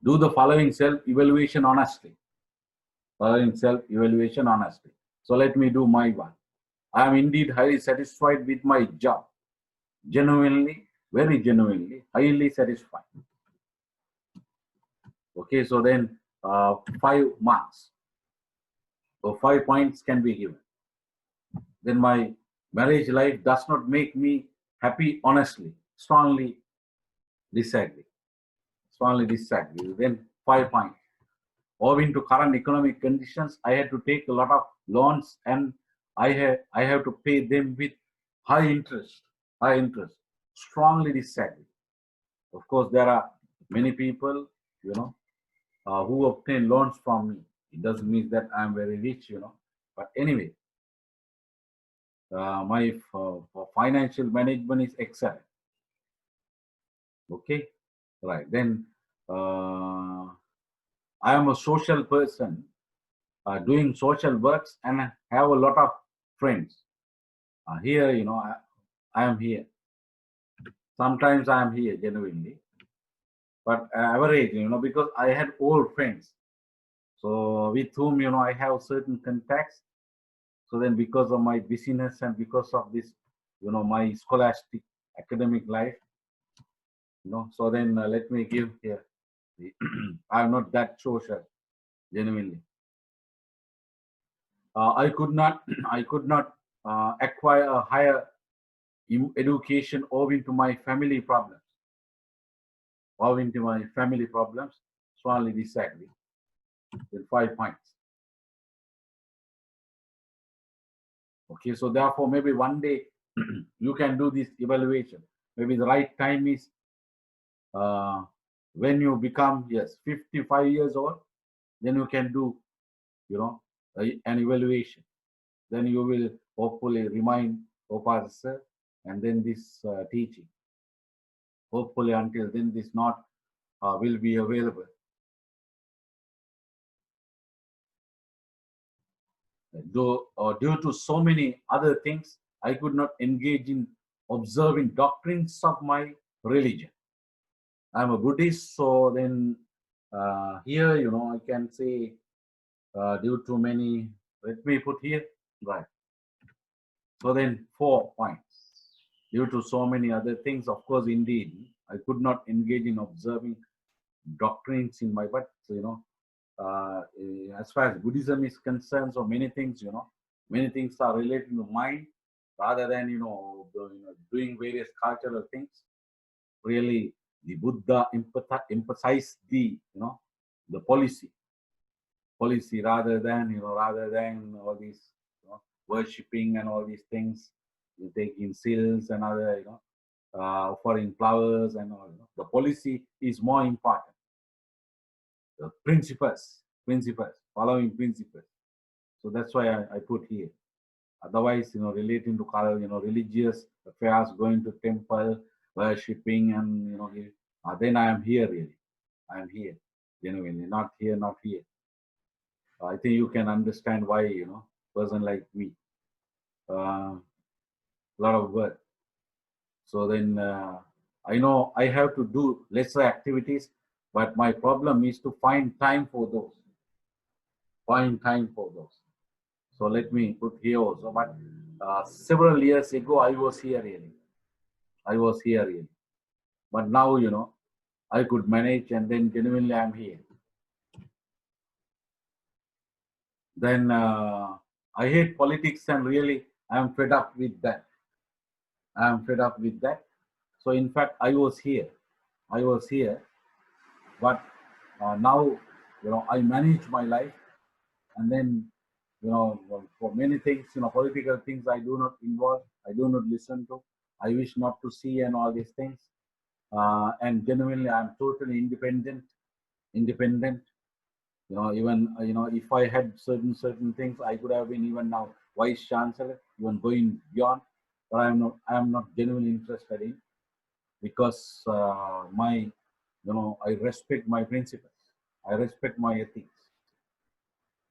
Do the following self-evaluation honestly. Following self-evaluation honestly. So let me do my one. I am indeed highly satisfied with my job. Genuinely, very genuinely, highly satisfied. Okay, so then 5 marks. So 5 points can be given. Then my marriage life does not make me happy honestly. Strongly disagree. Strongly disagree. Then 5 points. Owing to current economic conditions, I had to take a lot of loans and I have to pay them with high interest. High interest. Strongly disagree. Of course, there are many people, who obtain loans from me. It doesn't mean that I'm very rich, But anyway, my financial management is excellent. Okay, right. Then I am a social person doing social works and I have a lot of friends. Here, I am here. Sometimes I am here genuinely, but average, because I had old friends. So with whom, I have certain contacts. So then because of my busyness and because of this, my scholastic academic life, so then let me give here. I'm not that social, genuinely. I could not acquire a higher education owing to my family problems. Owing to my family problems, strongly disagree. Then 5 points. Okay, so therefore maybe one day you can do this evaluation. Maybe the right time is when you become 55 years old, then you can do an evaluation. Then you will hopefully remind Opatha and then this teaching. Hopefully until then this not will be available. Though due to so many other things, I could not engage in observing doctrines of my religion. I'm a Buddhist, so then here, I can say due to many, let me put here, right. So then 4 points. Due to so many other things, of course, indeed, I could not engage in observing doctrines in my, but, as far as Buddhism is concerned, so many things, many things are related to mind rather than, doing various cultural things. Really, the Buddha emphasized the, the policy rather than, all these, worshipping and all these things, taking seals and other, offering flowers and all. The policy is more important. The principles, following principles. So that's why I put here. Otherwise, relating to religious affairs, going to temple, worshipping, and then I am here really. I am here, genuinely, not here, not here. I think you can understand why, person like me, a lot of work. So then I know I have to do lesser activities, but my problem is to find time for those. So let me put here also. But several years ago, I was here really. I was here really. But now, I could manage, and then genuinely I'm here. Then I hate politics, and really I'm fed up with that. I'm fed up with that. So in fact, I was here. I was here, but now, I manage my life, and then, for many things, political things, I do not involve. I do not listen to. I wish not to see and all these things. And genuinely, I'm totally independent. Independent. Even if I had certain things, I could have been even now vice chancellor, even going beyond. But I am not genuinely interested in, because I respect my principles. I respect my ethics.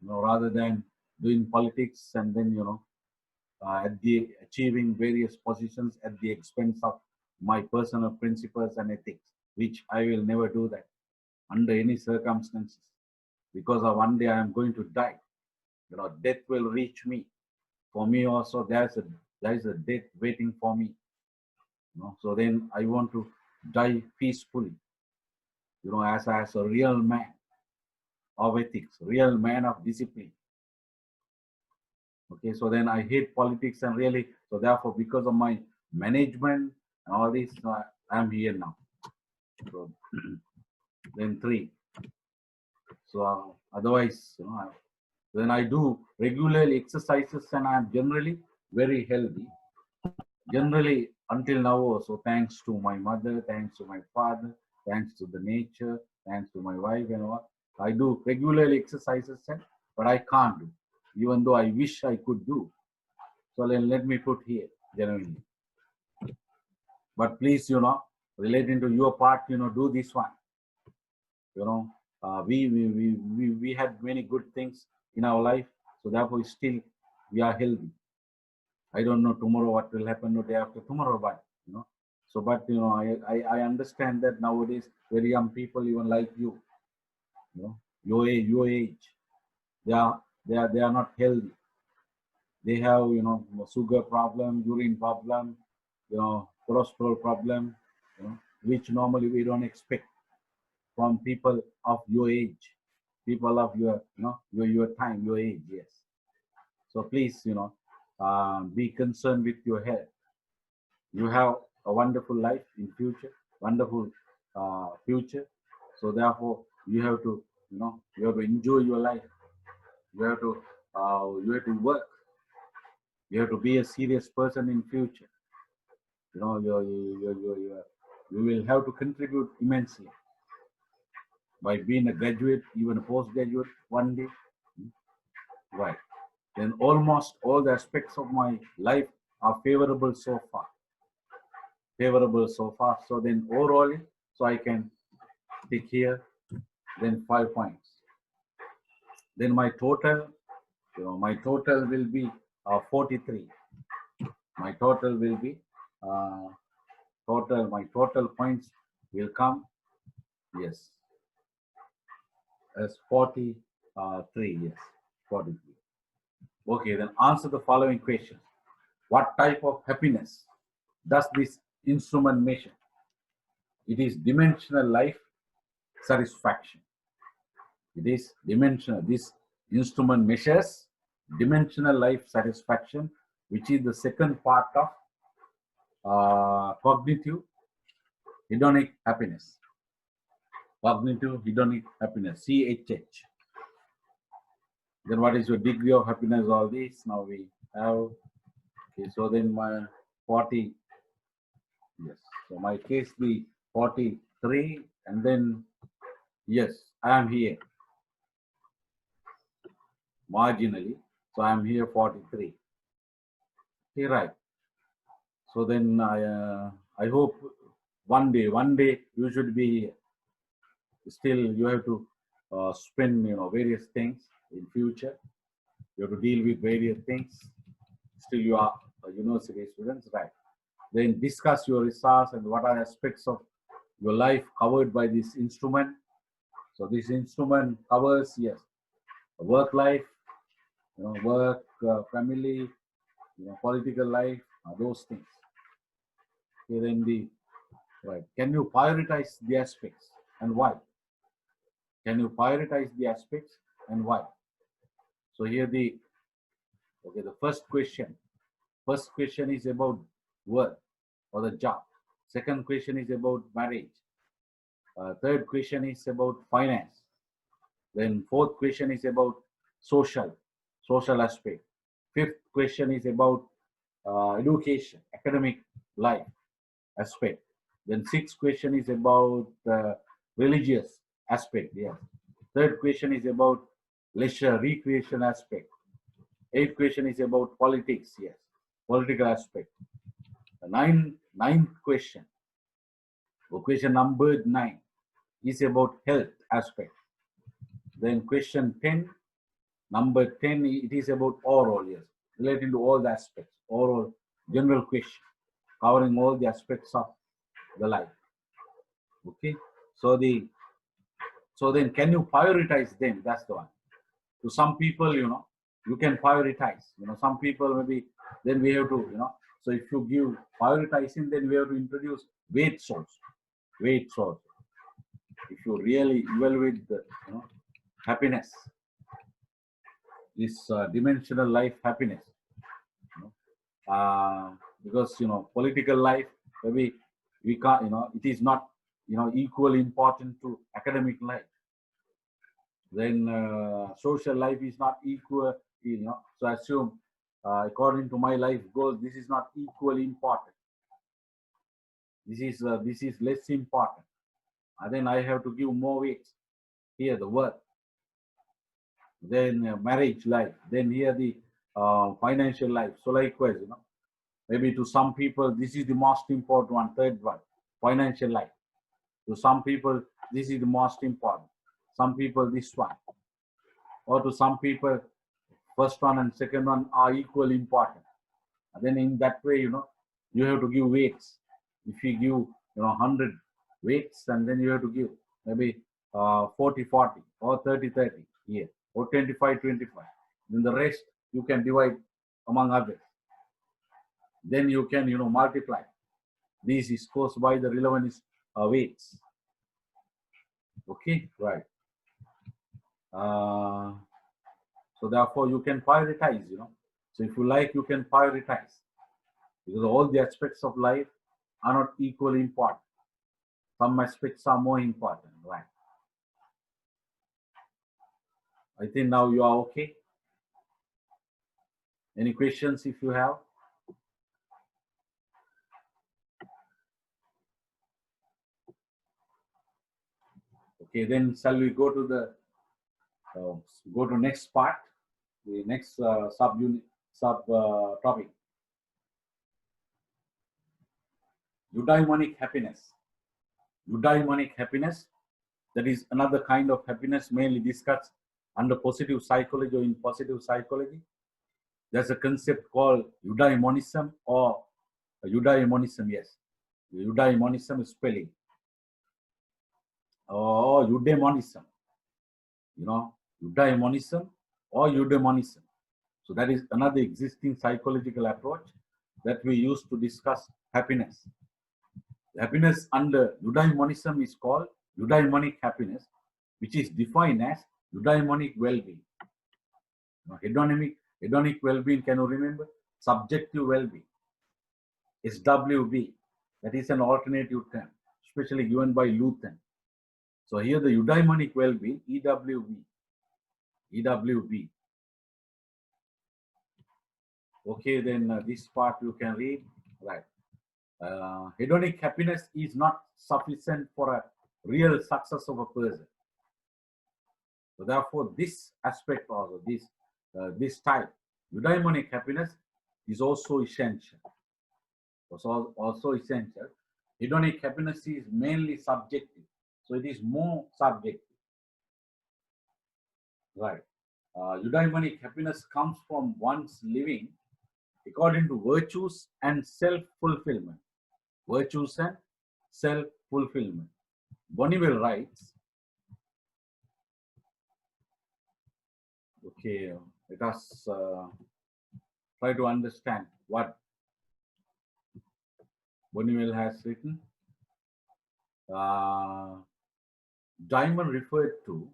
Rather than doing politics and then at the achieving various positions at the expense of my personal principles and ethics, which I will never do that under any circumstances, because of one day I am going to die. Death will reach me. For me also, there is a death waiting for me. So then I want to die peacefully. As a real man of ethics, real man of discipline. Okay, so then I hate politics, and really, so therefore, because of my management and all this, I'm here now. So then 3. So otherwise, when I do regularly exercises, and I'm generally very healthy. Generally, until now also, thanks to my mother, thanks to my father, thanks to the nature, thanks to my wife and all, I do regularly exercises, but I can't do, even though I wish I could do. So then let me put here, genuinely. But please, relating to your part, do this one. We had many good things in our life, so therefore still we are healthy. I don't know tomorrow what will happen, or day after tomorrow, but so, but I understand that nowadays very young people, even like you, your age, they are not healthy. They have sugar problem, urine problem, cholesterol problem, which normally we don't expect from people of your age, people of your time, your age. Yes. So please, be concerned with your health. You have a wonderful life in future, wonderful future. So therefore, you have to, you have to enjoy your life. You have to work. You have to be a serious person in future. You will have to contribute immensely by being a graduate, even a postgraduate one day. Right. Then almost all the aspects of my life are favorable so far. Favorable so far. So then overall, so I can take here, then 5 points. Then my total, will be 43. My total will be my total points will come, yes, as 43. Yes, 43. Okay, then answer the following question. What type of happiness does this instrument measure? It is dimensional life satisfaction. It is dimensional. This instrument measures dimensional life satisfaction, which is the second part of cognitive hedonic happiness. Cognitive hedonic happiness, CHH. Then what is your degree of happiness? All these now we have. Okay, so then my 40. Yes. So my case be 43, and then yes, I am here marginally. So I am here 43. Okay, right. So then I hope one day you should be here. Still, you have to spend various things in future. You have to deal with various things. Still, you are university students, right? Then discuss your research and what are aspects of your life covered by this instrument. So this instrument covers, yes, work life, work, family, political life, those things. Okay, then right. Can you prioritize the aspects and why? Can you prioritize the aspects and why? So here the first question. First question is about work or the job. Second question is about marriage. Third question is about finance. Then fourth question is about social aspect. Fifth question is about education, academic life aspect. Then sixth question is about religious aspect. Yeah. Third question is about leisure, recreation aspect. Eighth question is about politics. Yes, political aspect. The ninth question, or question number 9, is about health aspect. Then question 10, number 10, it is about oral, yes, relating to all the aspects, oral general question, covering all the aspects of the life. Okay, so then can you prioritize them? That's the one. To some people, you can prioritize. Some people maybe, then we have to, so if you give prioritizing, then we have to introduce weights also. Weights also. If you really evaluate the, happiness, this dimensional life happiness, because political life, maybe we can't, it is not equally important to academic life. Then social life is not equal, so assume according to my life goal, this is not equally important. This is less important, and then I have to give more weight here, the work. Then marriage life, then here the financial life. So likewise, maybe to some people this is the most important one, third one, financial life. To some people this is the most important, some people this one, or to some people first one and second one are equally important. And then in that way, you have to give weights. If you give 100 weights, and then you have to give maybe 40 or 30 here, or 25. Then the rest you can divide among others. Then you can multiply these scores by the relevant weights. Okay, right. So therefore you can prioritize. So if you like, you can prioritize, because all the aspects of life are not equally important. Some aspects are more important, right? I think now you are okay. Any questions if you have? Okay, then shall we go to the next part, the next sub topic. Eudaimonic happiness. Eudaimonic happiness, that is another kind of happiness mainly discussed under positive psychology or in positive psychology. There's a concept called eudaimonism or eudaimonism, yes. Eudaimonism spelling. Or eudaimonism. Eudaimonism or eudaimonism. So that is another existing psychological approach that we use to discuss happiness. Happiness under eudaimonism is called eudaimonic happiness, which is defined as eudaimonic well-being. Hedonic well-being, can you remember? Subjective well-being, SWB, that is an alternative term, especially given by Lutheran. So here the eudaimonic well-being, EWB. Okay, then this part you can read, right? Hedonic happiness is not sufficient for a real success of a person. So therefore, this aspect also, this type, eudaimonic happiness, is also essential. Also essential. Hedonic happiness is mainly subjective, so it is more subjective. Right. Eudaimonic happiness comes from one's living according to virtues and self-fulfillment. Virtues and self-fulfillment. Bonneville writes, okay, let us Try to understand what Buñuel has written. Diamond referred to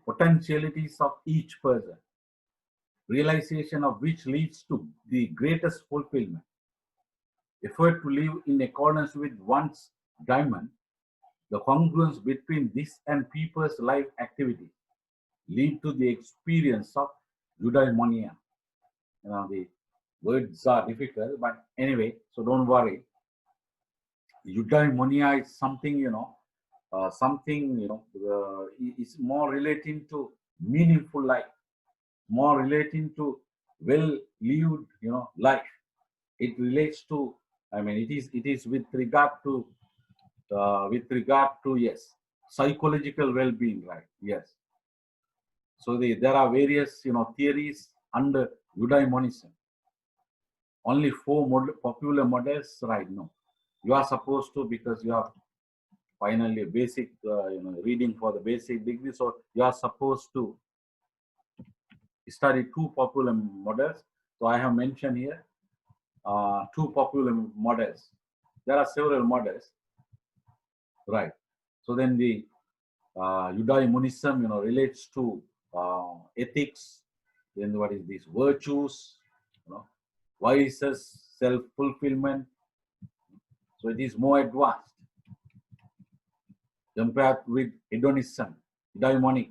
potentialities of each person, realization of which leads to the greatest fulfillment. Effort to live in accordance with one's diamond, the congruence between this and people's life activity lead to the experience of eudaimonia. The words are difficult, but anyway, so don't worry. Eudaimonia is something, is more relating to meaningful life, more relating to well-lived, life. It relates to, it is with regard to, yes, psychological well-being, right? Yes. So there are various, theories under eudaimonism. Only 4 popular models, right? No, you are supposed to, because you have finally basic, reading for the basic degree, so you are supposed to study 2 popular models. So I have mentioned here 2 popular models. There are several models, right? So then the eudaimonism, relates to ethics. Then what is this? Virtues, vices, self-fulfillment. So it is more advanced compared with hedonism, eudaimonic.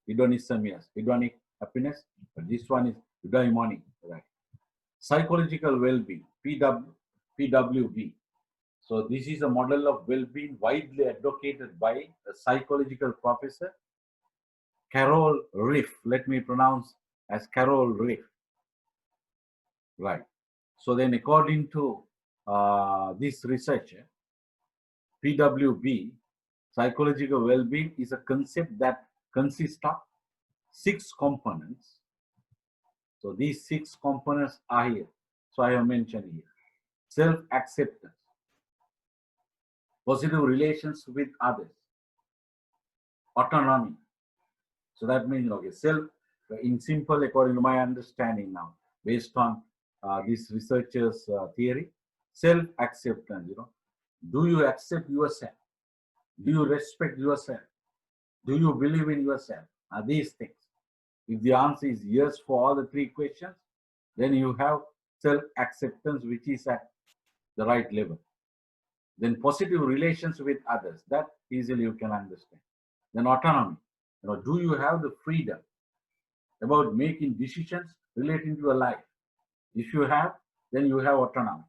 Hedonism, yes, hedonic happiness, but this one is eudaimonic, right? Psychological well-being, PWB. So this is a model of well-being widely advocated by a psychological professor, Carol Riff. Let me pronounce as Carol Riff, right? So then, according to this researcher, PWB, psychological well-being, is a concept that consists of 6 components. So these 6 components are here. So I have mentioned here: self-acceptance, positive relations with others, autonomy. So that means, okay, in simple, according to my understanding now, based on this researcher's theory, self-acceptance, do you accept yourself? Do you respect yourself? Do you believe in yourself? Are these things? If the answer is yes for all the 3 questions, then you have self-acceptance, which is at the right level. Then positive relations with others, that easily you can understand. Then autonomy, do you have the freedom about making decisions relating to your life? If you have, then you have autonomy.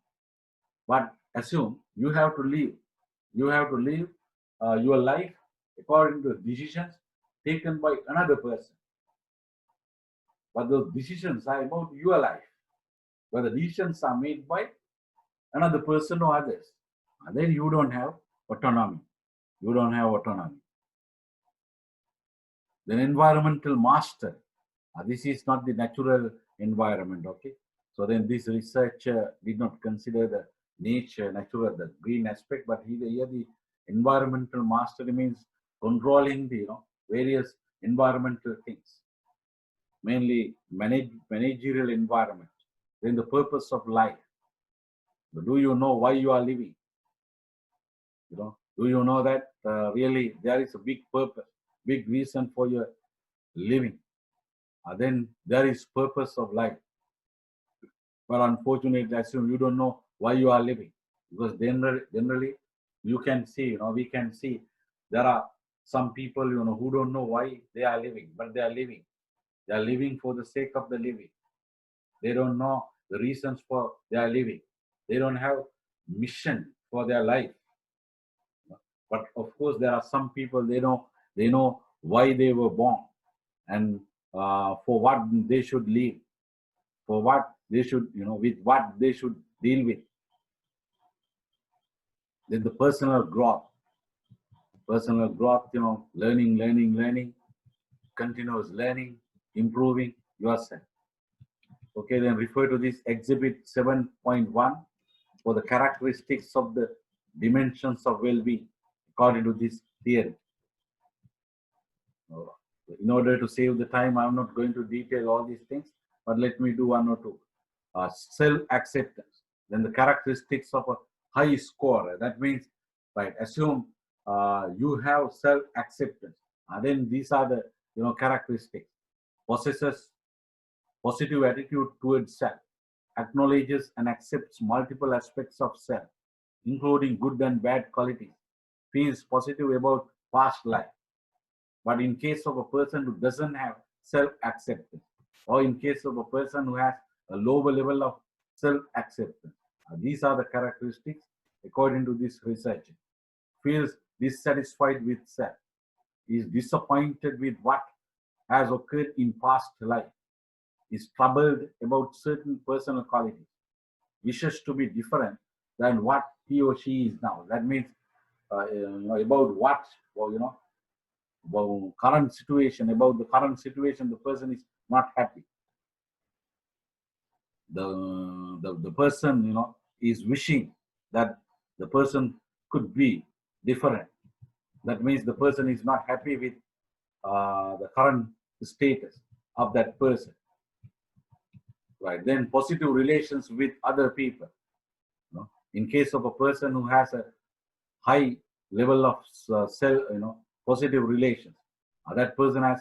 But assume you have to live your life according to decisions taken by another person. But those decisions are about your life. But the decisions are made by another person or others. And then you don't have autonomy. You don't have autonomy. Then environmental master. This is not the natural environment, okay? So then this researcher did not consider the nature, natural, the green aspect, but here the environmental mastery means controlling the various environmental things, mainly managerial environment. Then the purpose of life. Do you know why you are living? Do you know that really there is a big purpose, big reason for your living? Then there is purpose of life. But unfortunately, I assume you don't know why you are living, because generally you can see, we can see there are some people, who don't know why they are living, but they are living. They are living for the sake of the living. They don't know the reasons for their living. They don't have mission for their life. But of course, there are some people, they know why they were born, and for what they should live, for what they should, with what they should deal with. Then the personal growth, learning, continuous learning, improving yourself. Okay, then refer to this exhibit 7.1 for the characteristics of the dimensions of well-being according to this theory. In order to save the time, I'm not going to detail all these things. but let me do one or two. Self-acceptance. Then the characteristics of a high score. That means, right? Assume you have self-acceptance. Then these are the characteristics. Possesses positive attitude towards self. Acknowledges and accepts multiple aspects of self, including good and bad qualities. Feels positive about past life. But in case of a person who doesn't have self-acceptance, or in case of a person who has a lower level of self-acceptance, these are the characteristics according to this research. Feels dissatisfied with self, is disappointed with what has occurred in past life, is troubled about certain personal qualities, wishes to be different than what he or she is now. That means about what, well, about current situation, about the current situation, the person is not happy. The person, is wishing that the person could be different. That means the person is not happy with the current status of that person. Right. Then positive relations with other people. In case of a person who has a high level of positive relations, that person has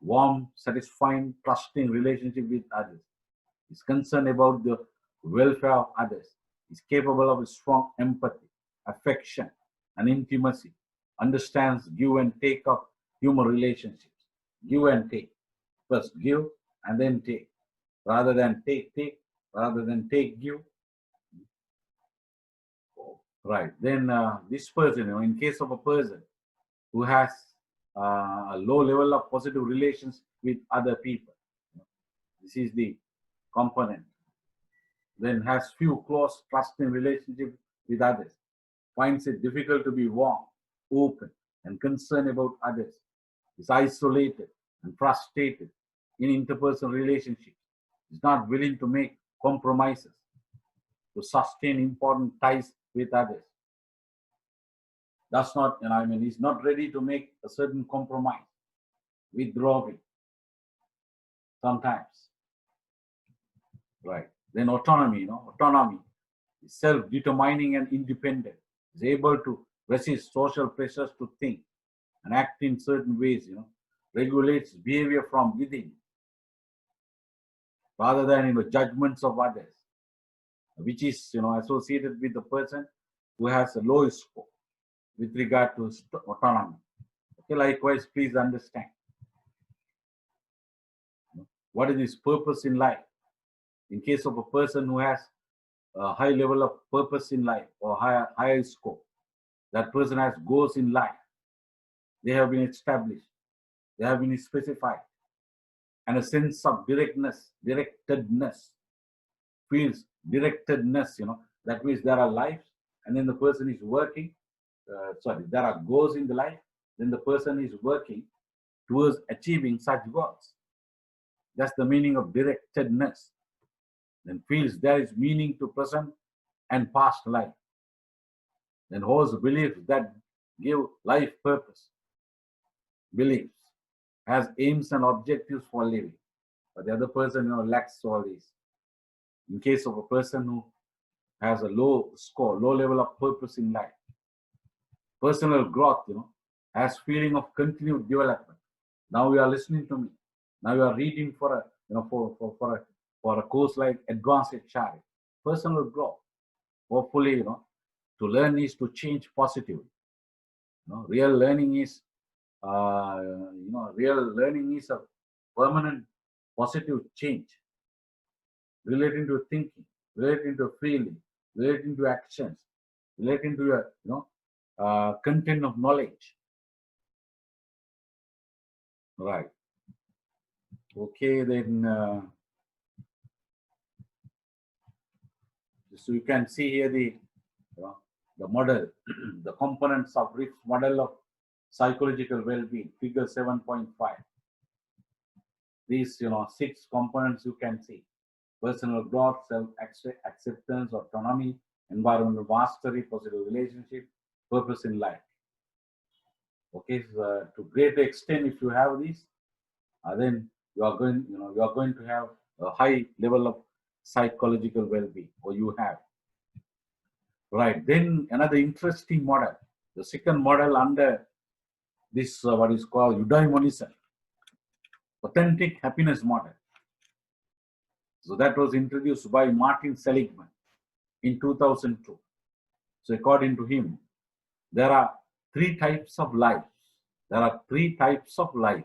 warm, satisfying, trusting relationship with others, is concerned about the welfare of others, is capable of strong empathy, affection, and intimacy, understands give and take of human relationships, give and take. First give and then take, rather than take, rather than take, give. Right. Then this person, in case of a person who has a low level of positive relations with other people, this is the component. Then has few close, trusting relationships with others, finds it difficult to be warm, open, and concerned about others, is isolated and frustrated in interpersonal relationships, is not willing to make compromises to sustain important ties with others. Does not, is not ready to make a certain compromise, withdrawing sometimes. Right. Then autonomy, autonomy is self-determining and independent, is able to resist social pressures to think and act in certain ways, regulates behavior from within rather than judgments of others, which is associated with the person who has a low score with regard to autonomy. Okay, likewise, please understand what is his purpose in life. In case of a person who has a high level of purpose in life or higher score, that person has goals in life. They have been established, they have been specified, and a sense of directedness, feels directedness, that means there are lives, and then the person is working, there are goals in the life, then the person is working towards achieving such goals. That's the meaning of directedness. Then feels there is meaning to present and past life. Then holds beliefs that give life purpose. Beliefs, has aims and objectives for living. But the other person lacks all these. In case of a person who has a low score, low level of purpose in life, personal growth, has feeling of continued development. Now you are listening to me. Now you are reading for a course like Advanced HRM. Personal growth. Hopefully, to learn is to change positively. Real learning is, real learning is a permanent positive change relating to thinking, relating to feeling, relating to actions, relating to your, content of knowledge. Right. Okay, then so you can see here the model, the components of Rick's model of psychological well-being, figure 7.5. These 6 components you can see: personal growth, self-acceptance, autonomy, environmental mastery, positive relationship, purpose in life. Okay, so, to great extent, if you have these, then you are going to have a high level of psychological well-being, or you have. Right. Then another interesting model, the second model under this, what is called eudaimonism, authentic happiness model. So that was introduced by Martin Seligman in 2002. So according to him, there are three types of life. There are three types of life: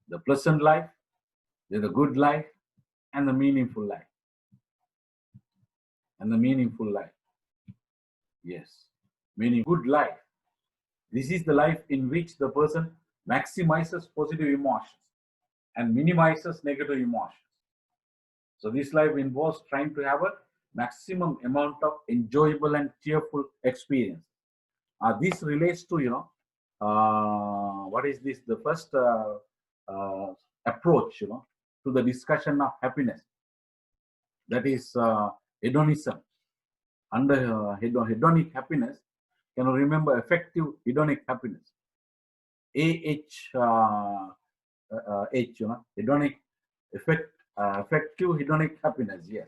the pleasant life, the good life, and the meaningful life. And the meaningful life. Yes, meaning good life. This is the life in which the person maximizes positive emotions and minimizes negative emotions. So this life involves trying to have a maximum amount of enjoyable and cheerful experience. This relates to, what is this? The first approach, to the discussion of happiness. That is hedonism. Under hedonic happiness, can you remember effective hedonic happiness? Hedonic effective hedonic happiness. Yes,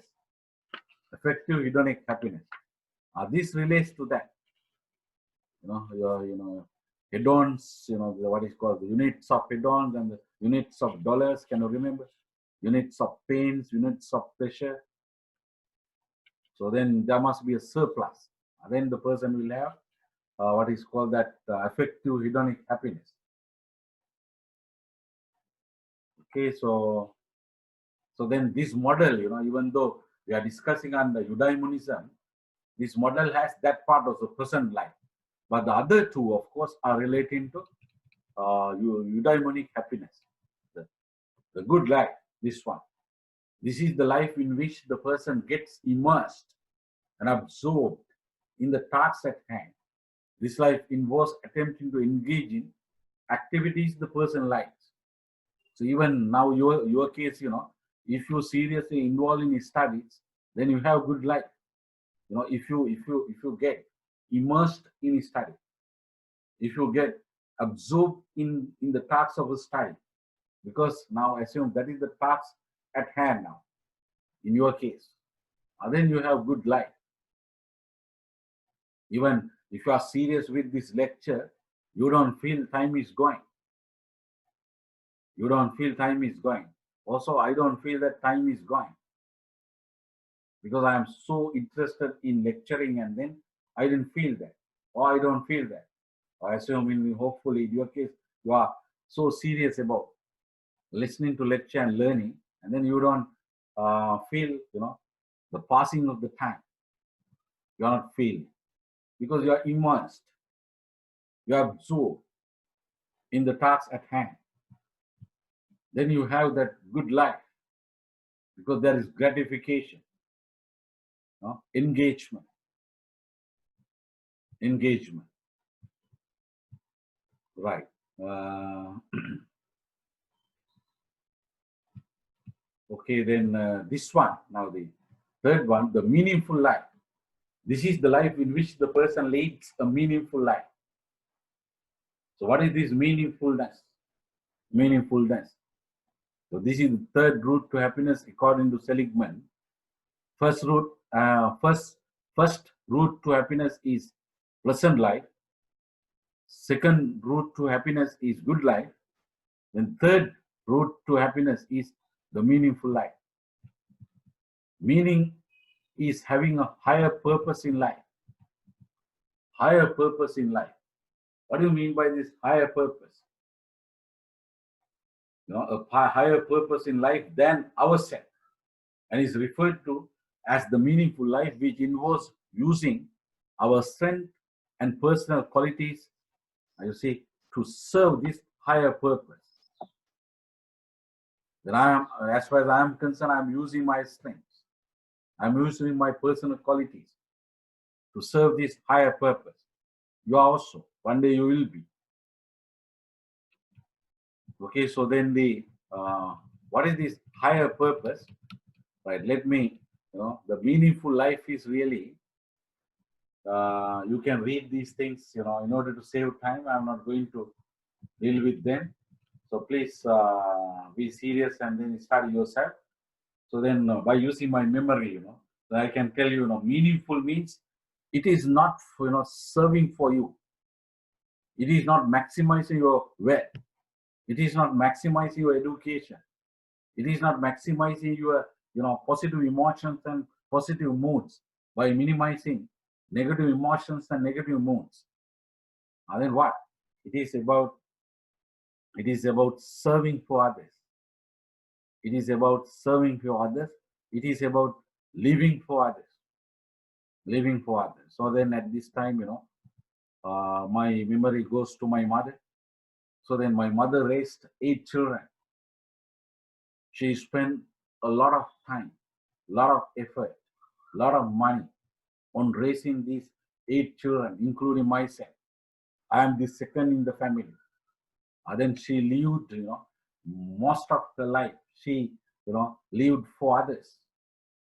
effective hedonic happiness. This relates to that. Hedons. What is called the units of hedons and the units of dollars. Can you remember? Units of pains, units of pleasure. So then there must be a surplus. Then the person will have what is called that effective hedonic happiness. Okay, so then this model, even though we are discussing on the eudaimonism, this model has that part of the present life. But the other two, of course, are relating to eudaimonic happiness, the good life, this one. This is the life in which the person gets immersed and absorbed in the tasks at hand. This life involves attempting to engage in activities the person likes. So even now, your case, if you seriously involved in studies, then you have good life. If you get immersed in study, if you get absorbed in the tasks of a study, because now assume that is the task at hand now, in your case, then you have good life. Even if you are serious with this lecture, you don't feel time is going. You don't feel time is going. Also, I don't feel that time is going, because I am so interested in lecturing, and then I didn't feel that, or I don't feel that. I assume hopefully in your case, you are so serious about listening to lecture and learning, and then you don't feel, the passing of the time. You are not feeling, because you are immersed. You are absorbed in the task at hand. Then you have that good life, because there is gratification, engagement. Right. Okay, then this one, now the third one, the meaningful life. This is the life in which the person leads a meaningful life. So what is this meaningfulness? So this is the third route to happiness according to Seligman. First route to happiness is pleasant life. Second route to happiness is good life. Then third route to happiness is the meaningful life. Meaning is having a higher purpose in life. Higher purpose in life. What do you mean by this higher purpose? A higher purpose in life than ourselves, and is referred to as the meaningful life, which involves using our strength and personal qualities, to serve this higher purpose. Then as far as I am concerned, I am using my strengths. I am using my personal qualities to serve this higher purpose. You are also. One day you will be. Okay, so then what is this higher purpose? Right, let me, the meaningful life is really, you can read these things, in order to save time. I'm not going to deal with them. So please be serious and then study yourself. So then by using my memory, I can tell you, meaningful means it is not, serving for you. It is not maximizing your wealth. It is not maximizing your education. It is not maximizing your, positive emotions and positive moods by minimizing negative emotions and negative moods. And then what? It is about serving for others. It is about serving for others. It is about living for others. Living for others. So then at this time, my memory goes to my mother. So then my mother raised 8 children. She spent a lot of time, a lot of effort, a lot of money on raising these 8 children, including myself. I am the second in the family. And then she lived, most of the life. She, lived for others,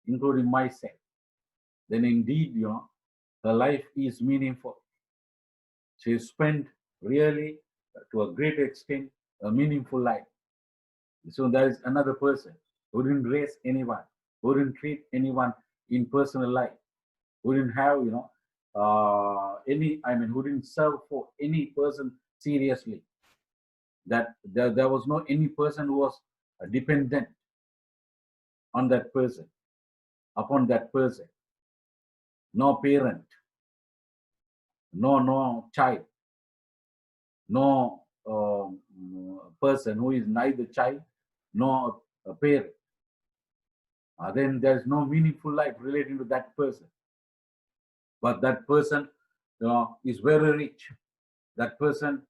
including myself. Then indeed, her life is meaningful. She spent really, to a great extent, a meaningful life. So there is another person who didn't raise anyone, who didn't treat anyone in personal life, who didn't have, who didn't serve for any person seriously. That there was no any person who was dependent on that person, upon that person. No parent, no child, no person who is neither child nor a parent. Then there is no meaningful life relating to that person. But that person, is very rich. That person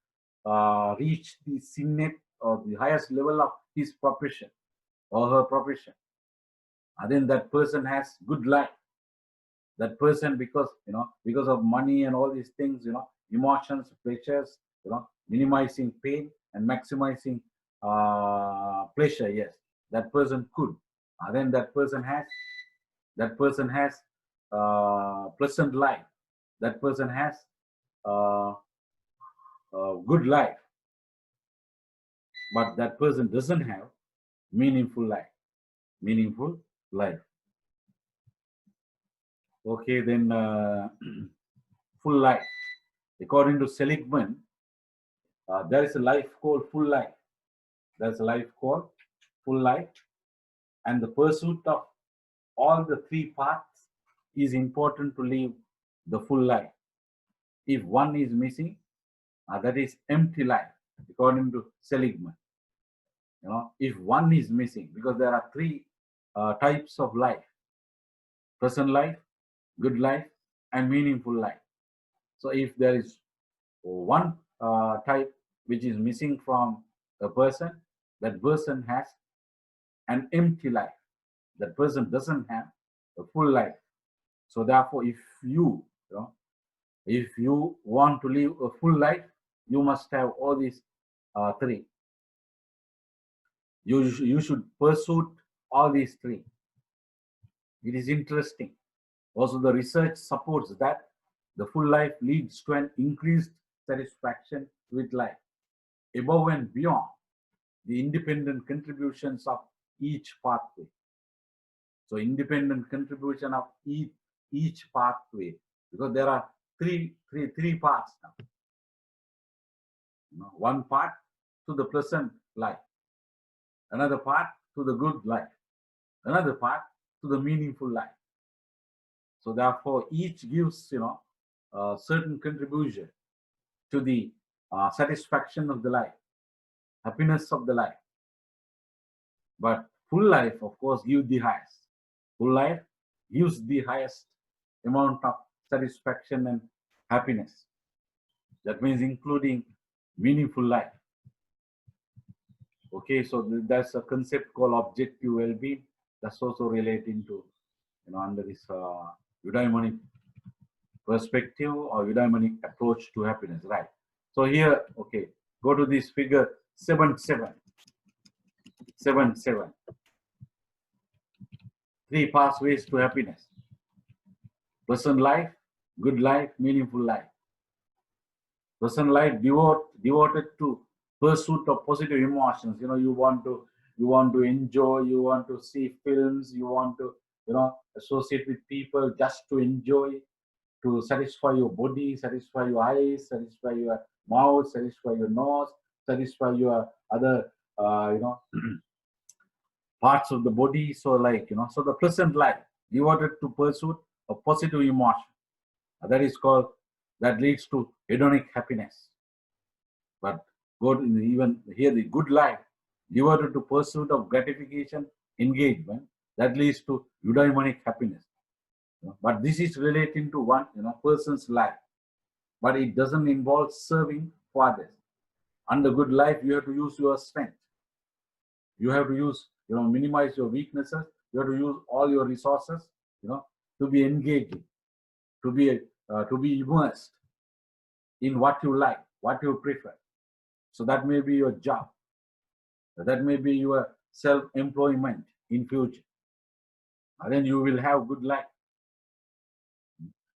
reached the signet or the highest level of his profession or her profession. And then that person has good life. That person, because of money and all these things, emotions, pleasures, minimizing pain and maximizing pleasure. Yes, that person could. And then that person has pleasant life. That person has good life, but that person doesn't have meaningful life. Meaningful life. Okay, then full life. According to Seligman, there is a life called full life. There's a life called full life, and the pursuit of all the 3 paths is important to live the full life. If one is missing, that is empty life, according to Seligman. If one is missing, because there are 3 types of life: present life, good life, and meaningful life. So if there is one type which is missing from a person, that person has an empty life. That person doesn't have a full life. So therefore, if you want to live a full life, you must have all these 3. You should pursue all these 3. It is interesting. Also, the research supports that the full life leads to an increased satisfaction with life, above and beyond the independent contributions of each pathway. So independent contribution of each pathway, because there are three paths now. One path to the pleasant life, another path to the good life, another path to the meaningful life. So therefore, each gives a certain contribution to the satisfaction of the life, happiness of the life. But full life, of course, gives the highest. Full life gives the highest amount of satisfaction and happiness. That means including meaningful life. Okay, so that's a concept called objective well-being. That's also relating to, under this eudaimonic perspective or eudaimonic approach to happiness, right? So here, okay, go to this figure 7-7. 7-7. 3 pathways to happiness: pleasant life, good life, meaningful life. Pleasant life devoted to pursuit of positive emotions. You want to you want to enjoy, you want to see films, you want to, associate with people just to enjoy, to satisfy your body, satisfy your eyes, satisfy your mouth, satisfy your nose, satisfy your other, parts of the body. So like, so the present life devoted to pursuit of positive emotion, that is called, that leads to hedonic happiness. But good, even here, the good life devoted to pursuit of gratification, engagement, that leads to eudaimonic happiness. But this is relating to one, person's life, but it doesn't involve serving for others. Under good life, you have to use your strength. You have to use, minimize your weaknesses. You have to use all your resources, to be engaging, to be immersed in what you like, what you prefer. So that may be your job. That may be your self-employment in future. And then you will have good life.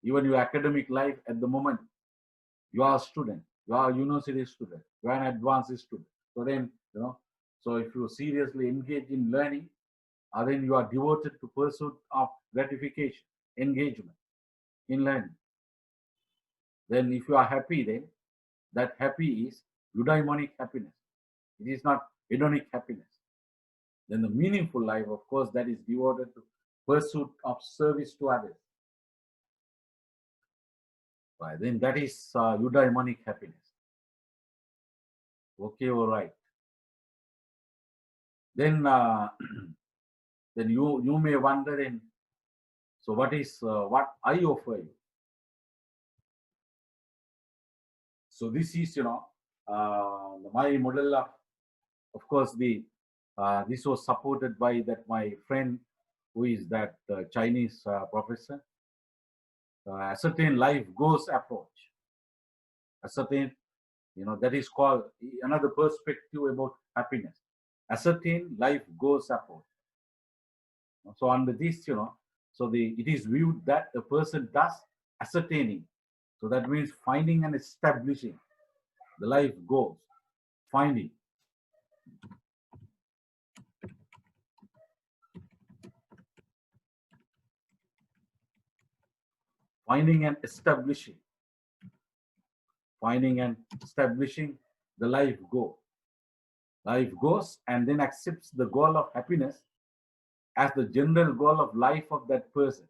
Even your academic life at the moment, you are a student, you are a university student, you are an advanced student. So then, so if you seriously engage in learning, then you are devoted to pursuit of gratification, engagement in learning. Then if you are happy, then that happy is eudaimonic happiness. It is not hedonic happiness. Then the meaningful life, of course, that is devoted to pursuit of service to others. Right, then that is eudaimonic happiness. Okay, all right. Then, then you may wonder, then, so what I offer you? So this is, my model of course, this was supported by that my friend who is that Chinese professor. Ascertain life goals approach. Ascertain, that is called another perspective about happiness. Ascertain life goals approach. So under this, so it is viewed that a person does ascertaining. So that means finding and establishing the life goals. Finding and establishing the life goals, and then accepts the goal of happiness as the general goal of life of that person.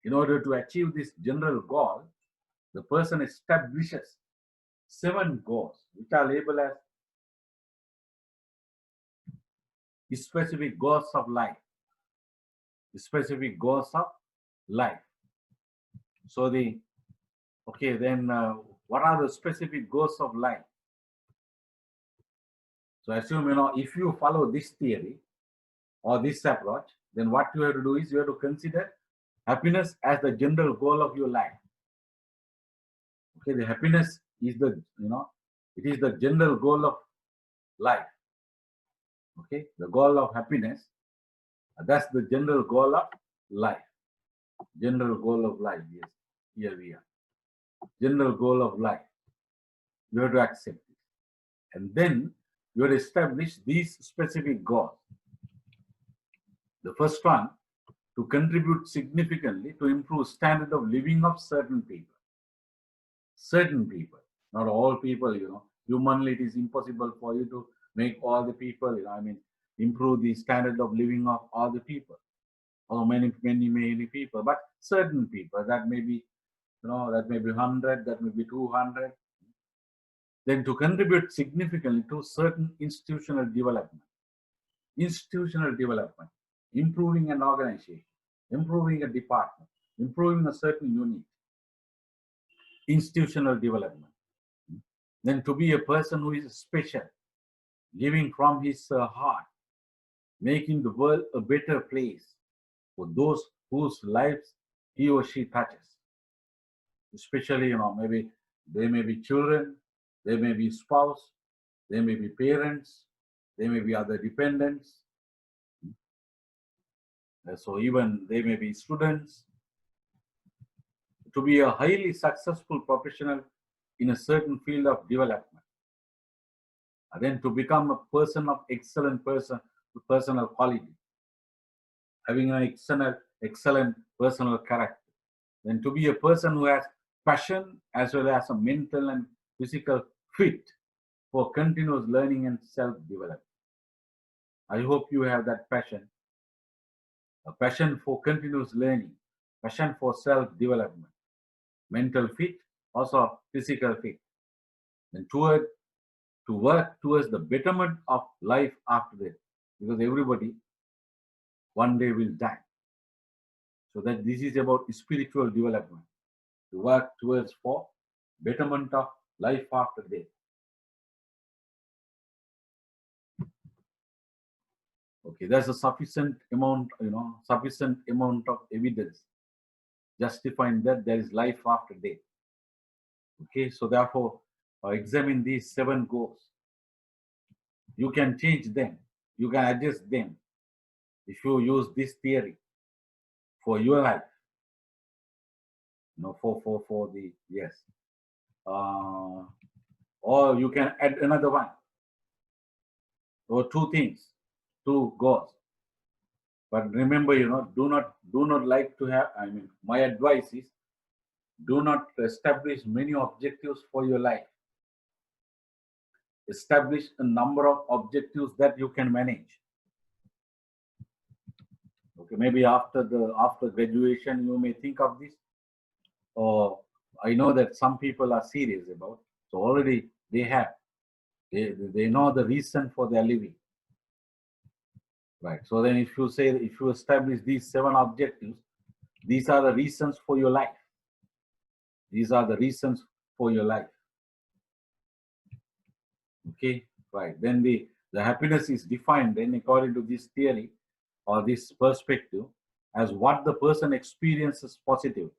In order to achieve this general goal, the person establishes 7 goals, which are labeled as specific goals of life. Specific goals of life. So then what are the specific goals of life? So assume, if you follow this theory or this approach, then what you have to do is you have to consider happiness as the general goal of your life. Okay, the happiness is the, it is the general goal of life. Okay, the goal of happiness, that's the general goal of life. General goal of life, yes, here we are. General goal of life. You have to accept it. And then you have to establish these specific goals. The first one, to contribute significantly to improve standard of living of certain people. Certain people, not all people, humanly it is impossible for you to make all the people, improve the standard of living of all the people, or many people, but certain people, that may be, that may be 100, that may be 200. Then to contribute significantly to certain institutional development, improving an organization, improving a department, improving a certain unit, institutional development. Then to be a person who is special, giving from his heart, making the world a better place for those whose lives he or she touches. Especially, maybe they may be children, they may be spouse, they may be parents, they may be other dependents. So even they may be students. To be a highly successful professional in a certain field of development. Then to become a person of excellent personal quality, having an excellent personal character. Then to be a person who has passion as well as a mental and physical fit for continuous learning and self-development. I hope you have that passion, a passion for continuous learning, passion for self-development, mental fit, also physical fit, and to work towards the betterment of life after death, because everybody one day will die. So that this is about spiritual development, to work towards for betterment of life after death. Okay, there's a sufficient amount of evidence justifying that there is life after death. Okay, so therefore, examine these 7 goals. You can change them, you can adjust them if you use this theory for your life. For the yes. Or you can add another one or 2 things, 2 goals. But remember, do not like to have. My advice is, do not establish many objectives for your life. Establish a number of objectives that you can manage. Okay, maybe after graduation you may think of this. Or I know that some people are serious about. So already they know the reason for their living. Right. So then if you establish these 7 objectives, these are the reasons for your life. These are the reasons for your life. Okay, right. Then the happiness is defined then according to this theory or this perspective as what the person experiences positive.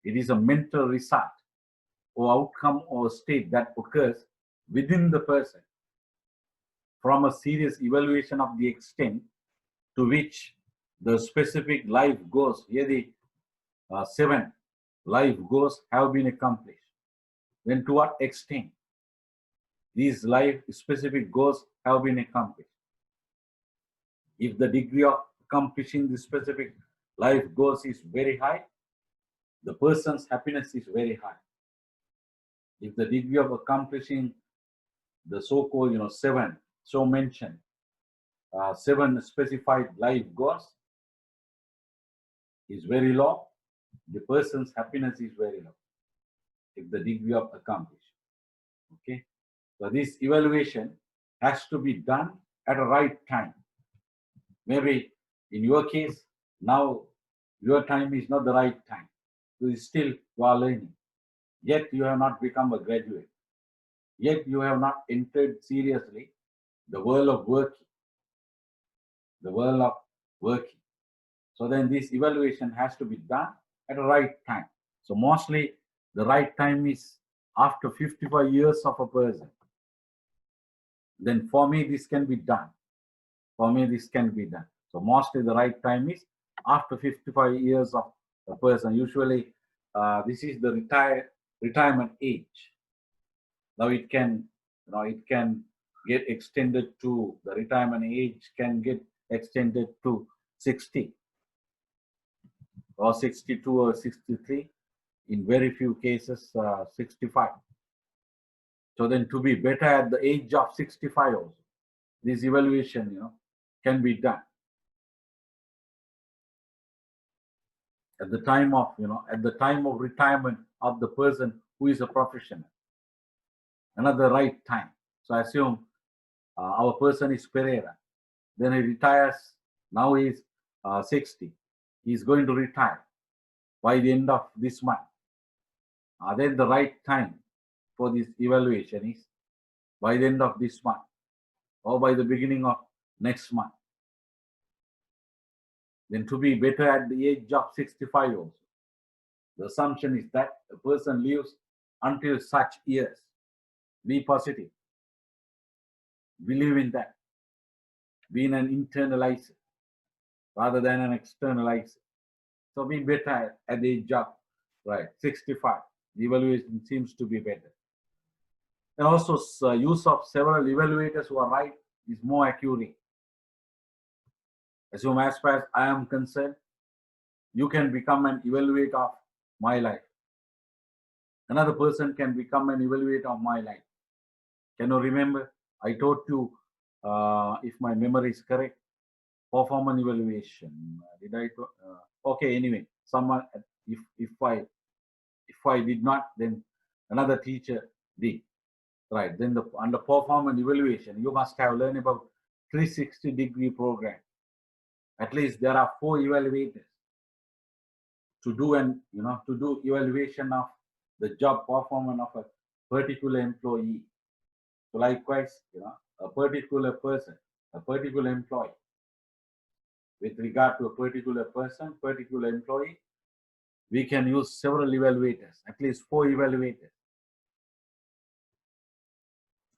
It is a mental result or outcome or state that occurs within the person from a serious evaluation of the extent to which the specific life goals, here the 7 life goals have been accomplished. Then to what extent these life specific goals have been accomplished. If the degree of accomplishing the specific life goals is very high, the person's happiness is very high. If the degree of accomplishing the so-called 7 so mentioned 7 specified life goals is very low, the person's happiness is very low. If the degree of accomplishment. Okay, so this evaluation has to be done at a right time. Maybe in your case, now your time is not the right time. You still you are learning. Yet you have not become a graduate. Yet you have not entered seriously the world of working. The world of working. So then this evaluation has to be done at the right time. So mostly the right time is after 55 years of a person. Then for me this can be done. For me this can be done. So mostly the right time is after 55 years of a person. Usually this is the retirement age. Now it can get extended to, the retirement age can get extended to 60 or 62 or 63, in very few cases 65. So then to be better at the age of 65 also, this evaluation can be done at the time of retirement of the person who is a professional. Another right time. So assume our person is Pereira, then he retires. Now he is 60. He is going to retire by the end of this month. Then the right time for this evaluation is by the end of this month or by the beginning of next month. Then to be better at the age of 65 also. The assumption is that a person lives until such years. Be positive. Believe in that. Be an internalizer rather than an externalizer. So be better at the age of 65. The evaluation seems to be better. And also use of several evaluators who are right is more accurate. Assume as far as I am concerned, you can become an evaluator of my life. Another person can become an evaluator of my life. Can you remember? I told you, if my memory is correct, performance evaluation. Did I? Okay. Anyway, someone if I did not, then another teacher did. Right. Then under performance evaluation, you must have learned about 360-degree program. At least there are 4 evaluators to do to do evaluation of the job performance of a particular employee. So likewise, a particular person, a particular employee, with regard to a particular person, particular employee, we can use several evaluators, at least 4 evaluators.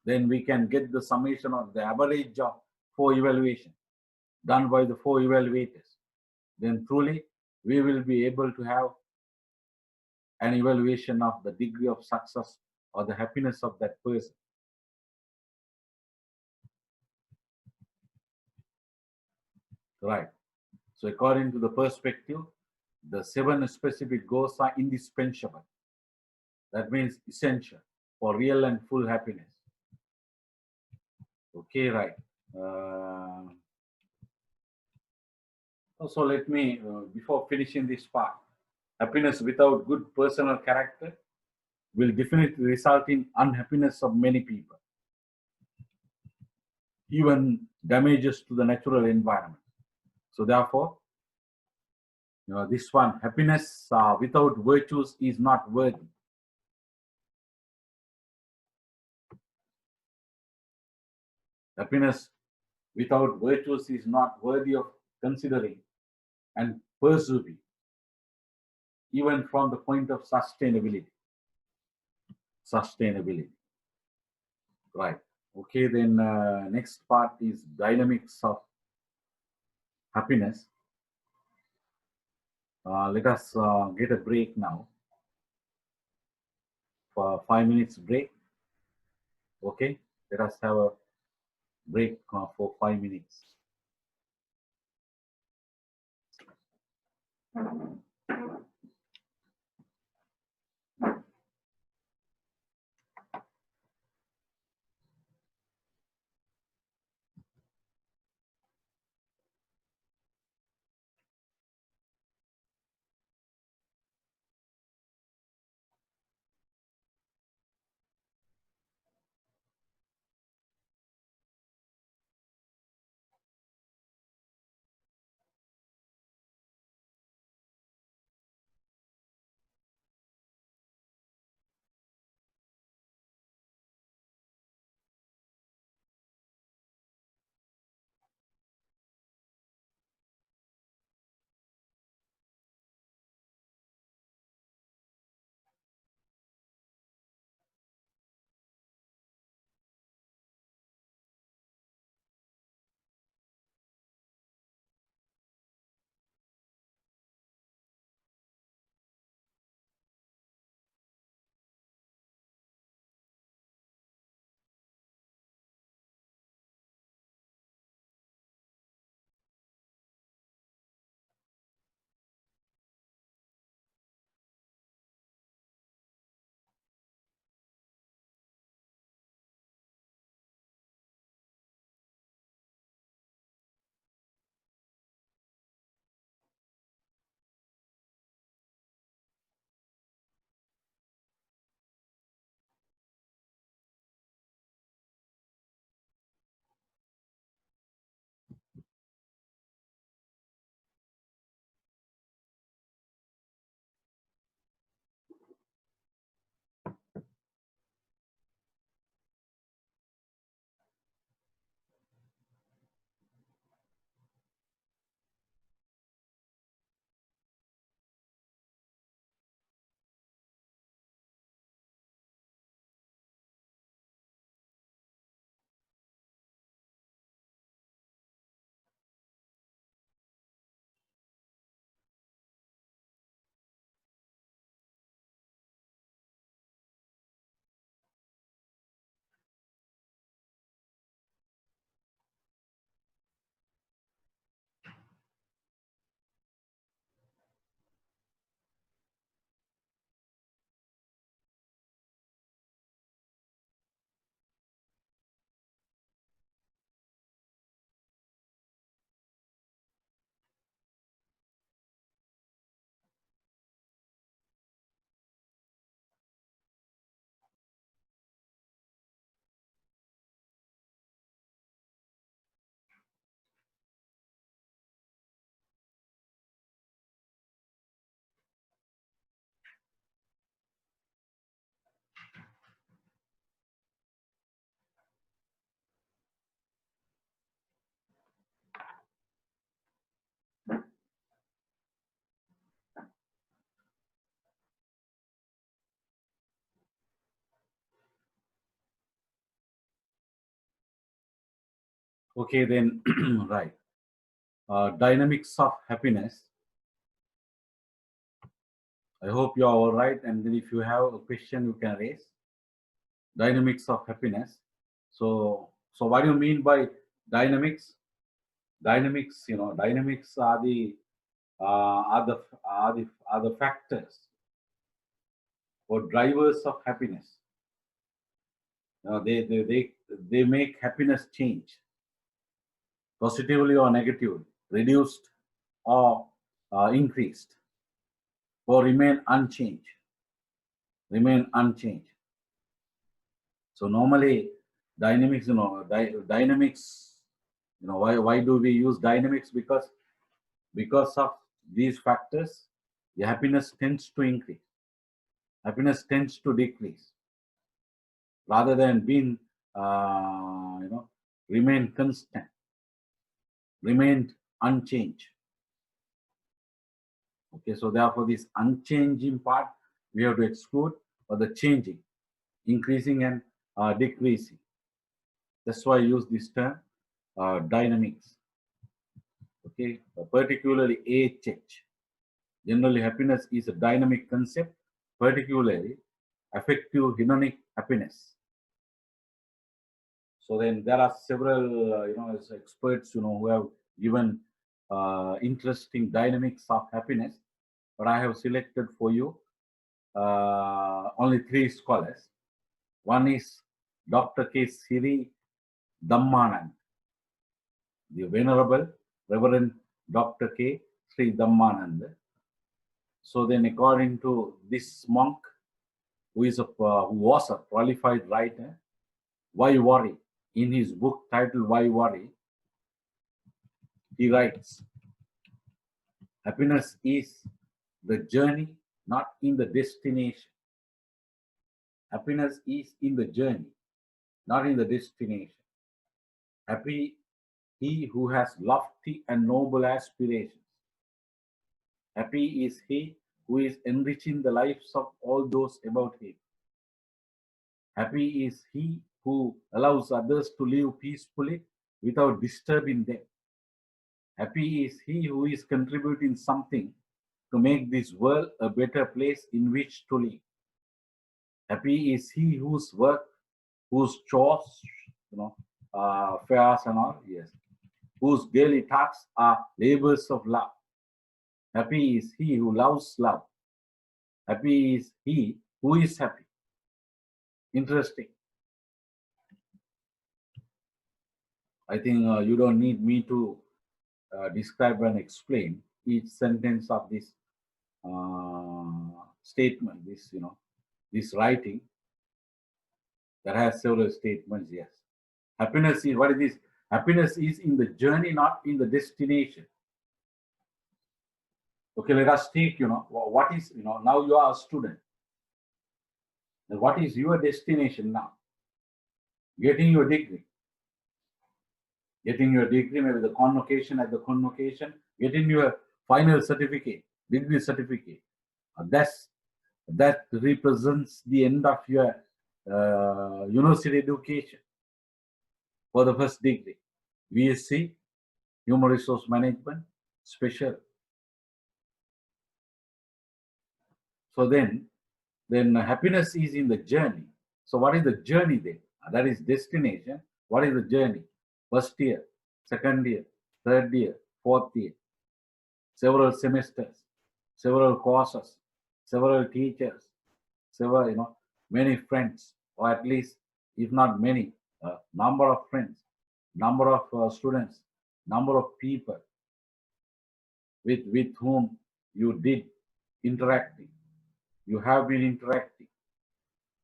Then we can get the summation of the average of 4 evaluation done by the 4 evaluators. Then truly we will be able to have an evaluation of the degree of success or the happiness of that person. Right. So according to the perspective, the 7 specific goals are indispensable. That means essential for real and full happiness. Okay, right. So let me, before finishing this part, happiness without good personal character will definitely result in unhappiness of many people, even damages to the natural environment. So therefore, this one, happiness without virtues is not worthy. Happiness without virtues is not worthy of considering and pursuing, even from the point of sustainability. Sustainability. Right. Okay, then next part is dynamics of happiness. Let us get a break now for 5 minutes break. Okay, let us have a break for 5 minutes. Okay, then, right. Dynamics of happiness. I hope you are all right. And then if you have a question, you can raise. Dynamics of happiness. So what do you mean by dynamics? Dynamics, dynamics are the factors or drivers of happiness. They make happiness change positively or negatively, reduced or increased, or remain unchanged. Remain unchanged. So normally dynamics, dynamics, why do we use dynamics? Because of these factors, the happiness tends to increase. Happiness tends to decrease rather than being, remain constant, remained unchanged. Okay, so therefore this unchanging part we have to exclude, or the changing, increasing and decreasing. That's why I use this term, dynamics. Okay, particularly HH. Generally, happiness is a dynamic concept, particularly affective hedonic happiness. So then there are several, as experts, who have given interesting dynamics of happiness, but I have selected for you only 3 scholars. One is Dr. K. Sri Dhammanand, the Venerable Reverend Dr. K. Sri Dhammanand. So then, according to this monk, who was a qualified writer, Why Worry? In his book titled Why Worry, he writes, happiness is the journey, not in the destination. Happiness is in the journey, not in the destination. Happy he who has lofty and noble aspirations. Happy is he who is enriching the lives of all those about him. Happy is he who allows others to live peacefully without disturbing them. Happy is he who is contributing something to make this world a better place in which to live. Happy is he whose work, whose chores, fairs and all, yes, whose daily tasks are labors of love. Happy is he who loves love. Happy is he who is happy. Interesting. I think you don't need me to describe and explain each sentence of this statement, this writing that has several statements. Yes, happiness is, what is this? Happiness is in the journey, not in the destination. Okay, let us take, what is, now you are a student. And what is your destination now? Getting your degree. Getting your degree, maybe the convocation, at the convocation, getting your final certificate, degree certificate. That represents the end of your university education for the first degree. BSc, Human Resource Management, special. So then happiness is in the journey. So what is the journey then? That is destination. What is the journey? First year, second year, third year, fourth year, several semesters, several courses, several teachers, several, many friends, or at least, if not many, number of friends, number of students, number of people with whom you did interacting. You have been interacting.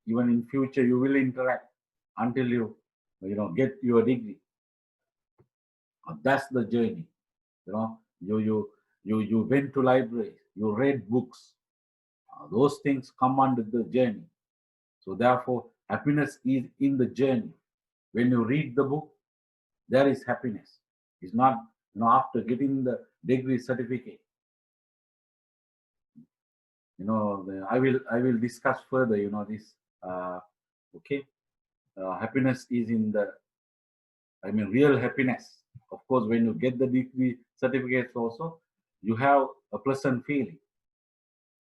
Even in future, you will interact until you get your degree. That's the journey. You went to libraries, you read books. Those things come under the journey. So therefore, happiness is in the journey. When you read the book, there is happiness. It's not after getting the degree certificate. I will discuss further. This. Okay. Happiness is in the I mean, real happiness. Of course, when you get the degree certificates also, you have a pleasant feeling.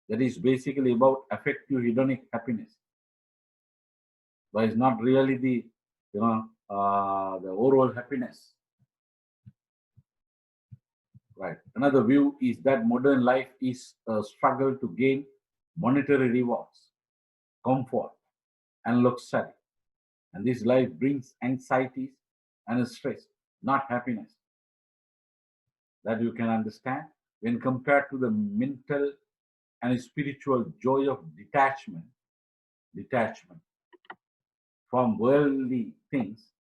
That is basically about affective hedonic happiness. But it's not really the, the overall happiness. Right. Another view is that modern life is a struggle to gain monetary rewards, comfort, and luxury. And this life brings anxieties and stress, not happiness. That you can understand when compared to the mental and spiritual joy of detachment from worldly things.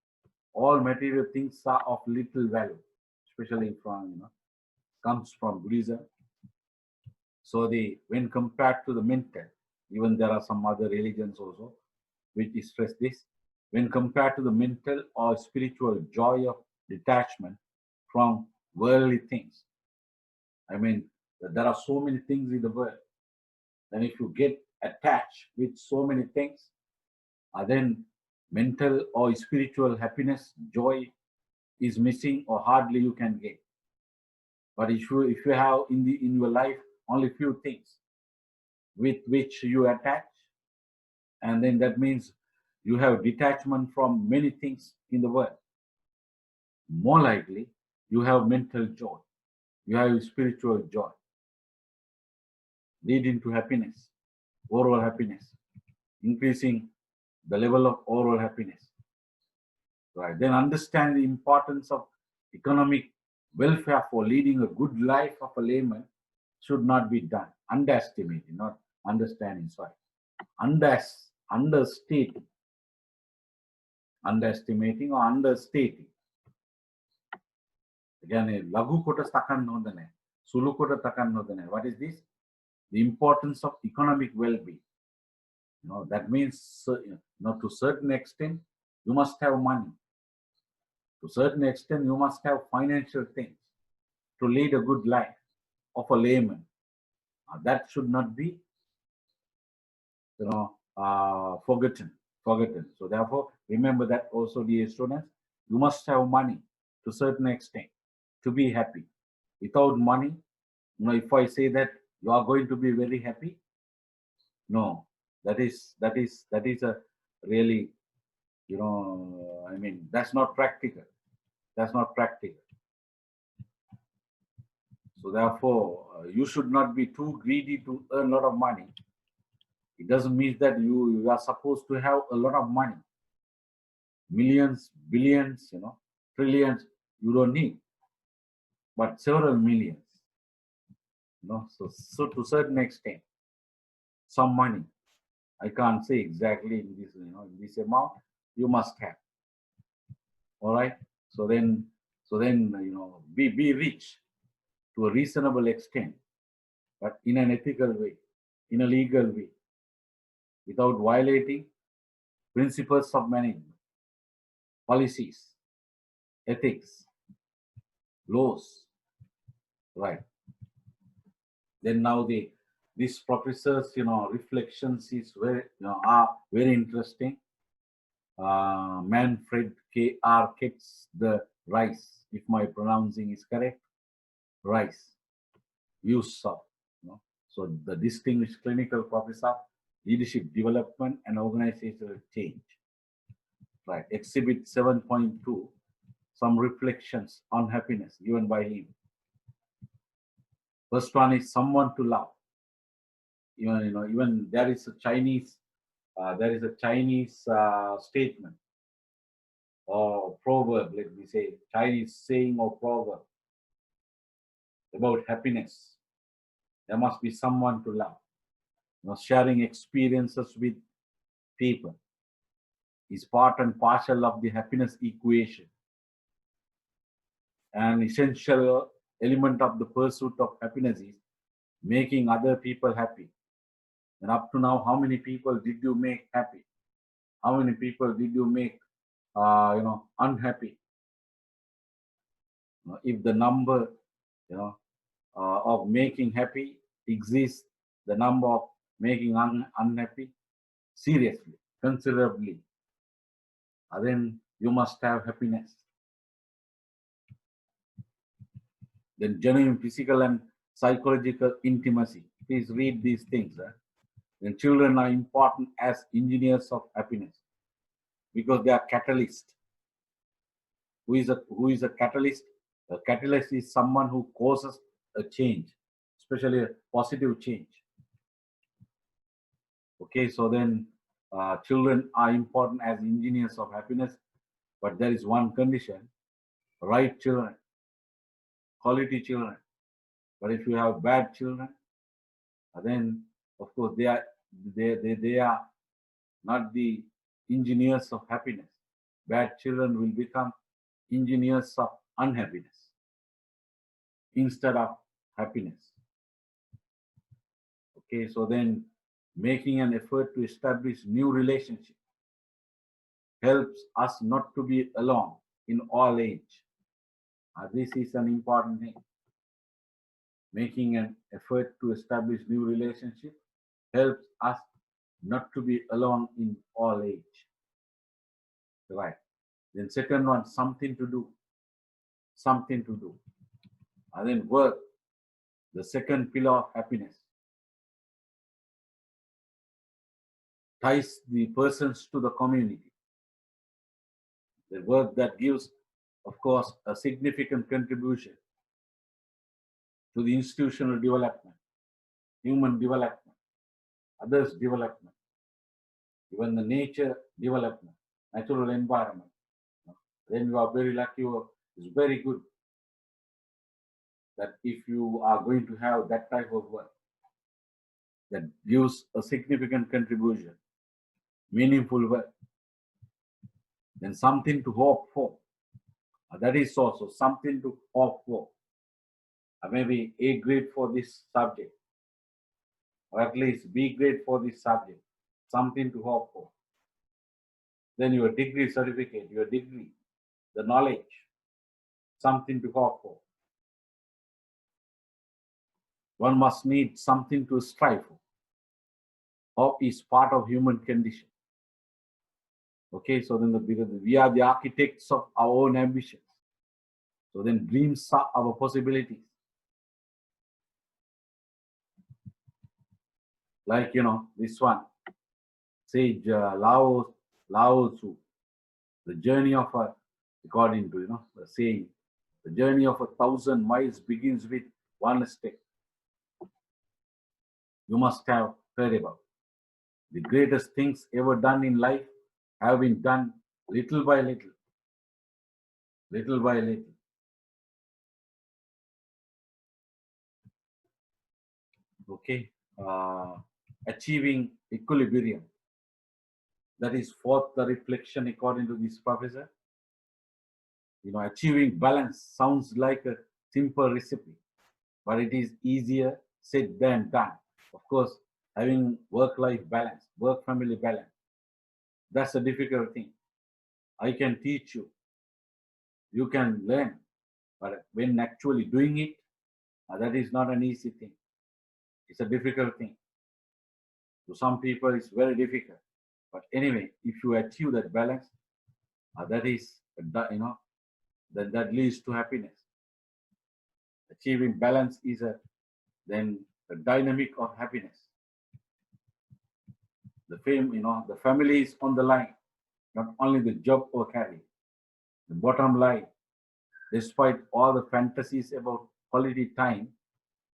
All material things are of little value, especially from comes from Buddhism. So when compared to the mental, even there are some other religions also which stress this. When compared to the mental or spiritual joy of detachment from worldly things, I mean, there are so many things in the world. Then if you get attached with so many things, then mental or spiritual happiness, joy is missing or hardly you can get. But if you have in your life only few things with which you attach, and then that means you have detachment from many things in the world. More likely, you have mental joy, you have spiritual joy, leading to happiness, overall happiness, increasing the level of overall happiness. Right. Then understand the importance of economic welfare for leading a good life of a layman should not be done. Underestimating, not understanding, sorry. Understating. Underestimating or understating. Again, lagu kota takan nodane, sulu kota takan nodane. What is this? The importance of economic well-being. That means, to a certain extent, you must have money. To a certain extent, you must have financial things to lead a good life of a layman. That should not be, forgotten. So therefore, remember that also, dear students, you must have money to a certain extent to be happy. Without money, if I say that you are going to be very happy, no, that is a really, I mean, that's not practical. That's not practical. So therefore, you should not be too greedy to earn a lot of money. It doesn't mean that you are supposed to have a lot of money. Millions, billions, trillions, you don't need. But several millions. So to a certain extent, some money. I can't say exactly in this, in this amount, you must have. All right. So then, be rich to a reasonable extent, but in an ethical way, in a legal way, without violating principles of management, policies, ethics, laws. Right. Then now these professors, reflections is are very interesting. Manfred K.R. Ketz the Rice, if my pronouncing is correct, Rice, use of, so the distinguished clinical professor, leadership development and organizational change. Right, exhibit 7.2, some reflections on happiness given by him. First one is someone to love. Even there is a Chinese statement or proverb, let me say, Chinese saying or proverb about happiness. There must be someone to love. Sharing experiences with people is part and parcel of the happiness equation. An essential element of the pursuit of happiness is making other people happy. And up to now, how many people did you make happy? How many people did you make, unhappy? If the number, of making happy exists, the number of making unhappy, seriously, considerably, then you must have happiness. Then genuine physical and psychological intimacy. Please read these things. Then children are important as engineers of happiness because they are catalysts. Who is a catalyst? A catalyst is someone who causes a change, especially a positive change. Okay, so then children are important as engineers of happiness, but there is one condition: right children, quality children. But if you have bad children, then of course they are not the engineers of happiness. Bad children will become engineers of unhappiness instead of happiness. Okay, so then making an effort to establish new relationships helps us not to be alone in all age. This is an important thing. Making an effort to establish new relationships helps us not to be alone in all age. Right. Then second one, something to do. Something to do. And then work, the second pillar of happiness, ties the persons to the community. The work that gives, of course, a significant contribution to the institutional development, human development, others' development, even the nature development, natural environment. Then you are very lucky, it's very good that if you are going to have that type of work that gives a significant contribution, meaningful work, then something to hope for. That is also something to hope for. Maybe A grade for this subject, or at least B grade for this subject, something to hope for. Then your degree certificate, your degree, the knowledge, something to hope for. One must need something to strive for. Hope is part of human condition. Okay, so then because we are the architects of our own ambitions. So then dreams are our possibilities. Like, this one, sage Lao Tzu, the journey of according to, the saying, the journey of 1,000 miles begins with one step. You must have heard about. The greatest things ever done in life have been done little by little. Little by little. Okay. Achieving equilibrium. That is fourth the reflection according to this professor. Achieving balance sounds like a simple recipe, but it is easier said than done. Of course, having work-life balance, work-family balance, that's a difficult thing. I can teach you. You can learn. But when actually doing it, that is not an easy thing. It's a difficult thing. To some people, it's very difficult. But anyway, if you achieve that balance, that is, that leads to happiness. Achieving balance is then the dynamic of happiness. The family is on the line, not only the job or career. The bottom line, despite all the fantasies about quality time,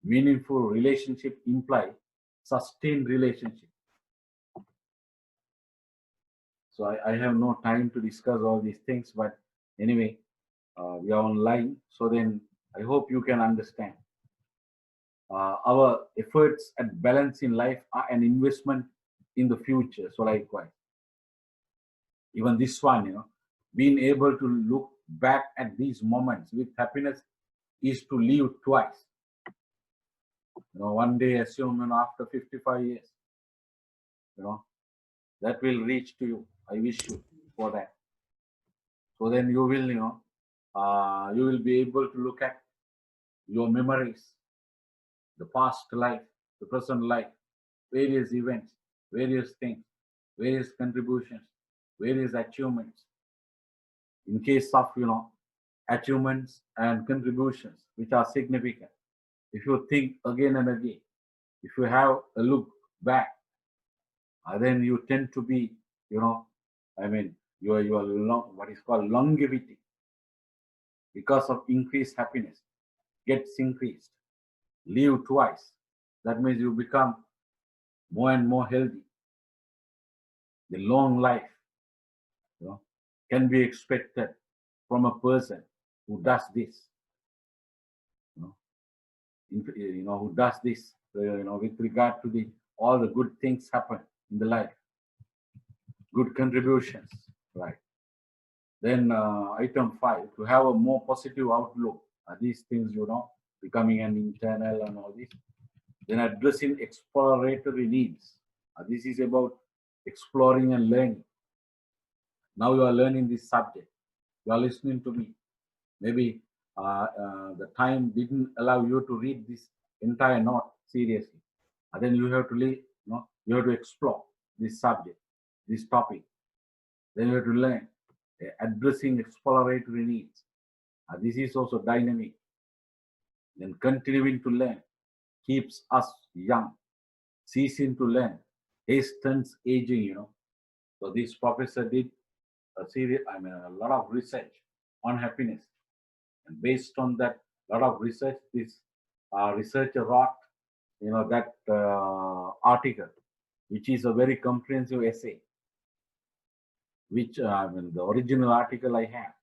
meaningful relationship imply sustained relationship. So I have no time to discuss all these things, but anyway, we are online. So then I hope you can understand. Our efforts at balance in life are an investment in the future. So likewise, even this one, being able to look back at these moments with happiness is to live twice. One day, assume, after 55 years, that will reach to you. I wish you for that. So then you will, you will be able to look at your memories, the past life, the present life, various events, various things, various contributions, various achievements. In case of, achievements and contributions which are significant. If you think again and again, if you have a look back, then you tend to be, I mean, your what is called longevity, because of increased happiness, gets increased. Live twice. That means you become more and more healthy. The long life, you know, can be expected from a person who does this. Who does this, with regard to the all the good things happen in the life, good contributions, right? Then item 5, to have a more positive outlook. These things, becoming an internal and all this. Then addressing exploratory needs. This is about exploring and learning. Now you are learning this subject. You are listening to me. Maybe the time didn't allow you to read this entire note seriously. And then you have to you have to explore this subject, this topic. Then you have to learn, addressing exploratory needs. This is also dynamic. Then continuing to learn keeps us young. Ceasing to learn hastens aging. So this professor did a lot of research on happiness, and based on that lot of research, this researcher wrote, that article, which is a very comprehensive essay, which the original article I have.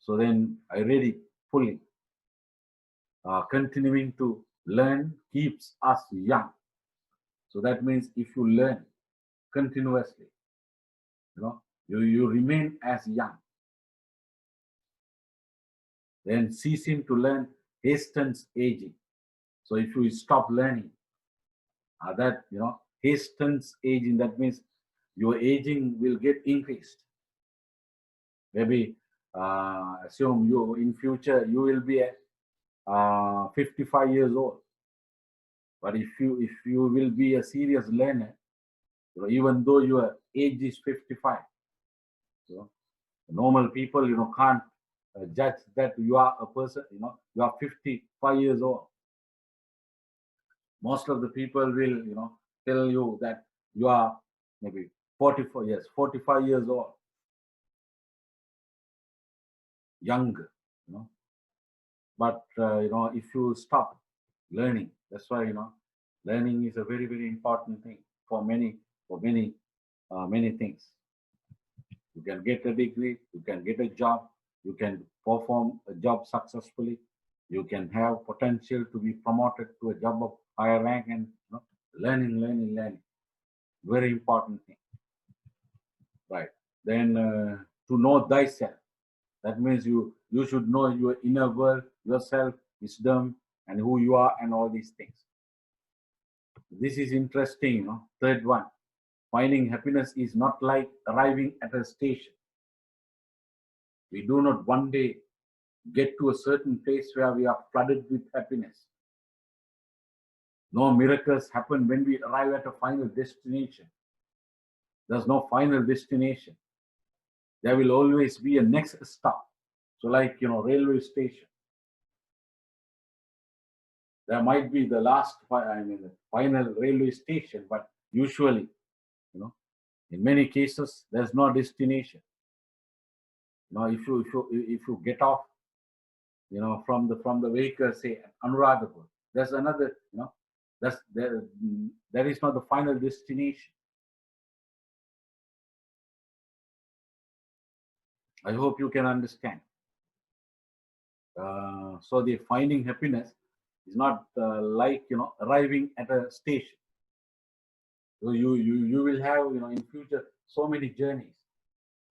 So then I read it fully. Continuing to learn keeps us young. So that means if you learn continuously, you remain as young. Then ceasing to learn hastens aging. So if you stop learning, that hastens aging, that means your aging will get increased. Maybe assume you in future you will be 55 years old. But if you will be a serious learner, even though your age is 55, normal people can't judge that you are a person, you are 55 years old. Most of the people will tell you that you are maybe 45 years old, younger, but if you stop learning, that's why learning is a very, very important thing for many things. You can get a degree, you can get a job, you can perform a job successfully, you can have potential to be promoted to a job of higher rank, and learning. Very important thing, right? Then to know thyself. That means you should know your inner world, yourself, wisdom, and who you are, and all these things. This is interesting, Third one, finding happiness is not like arriving at a station. We do not one day get to a certain place where we are flooded with happiness. No miracles happen when we arrive at a final destination. There's no final destination. There will always be a next stop. So like, railway station. There might be the the final railway station, but usually, in many cases, there's no destination. If you get off, from the vehicle, say at Anuradhapur, there's another, that is not the final destination. I hope you can understand. So the finding happiness is not like arriving at a station. So you will have in future so many journeys,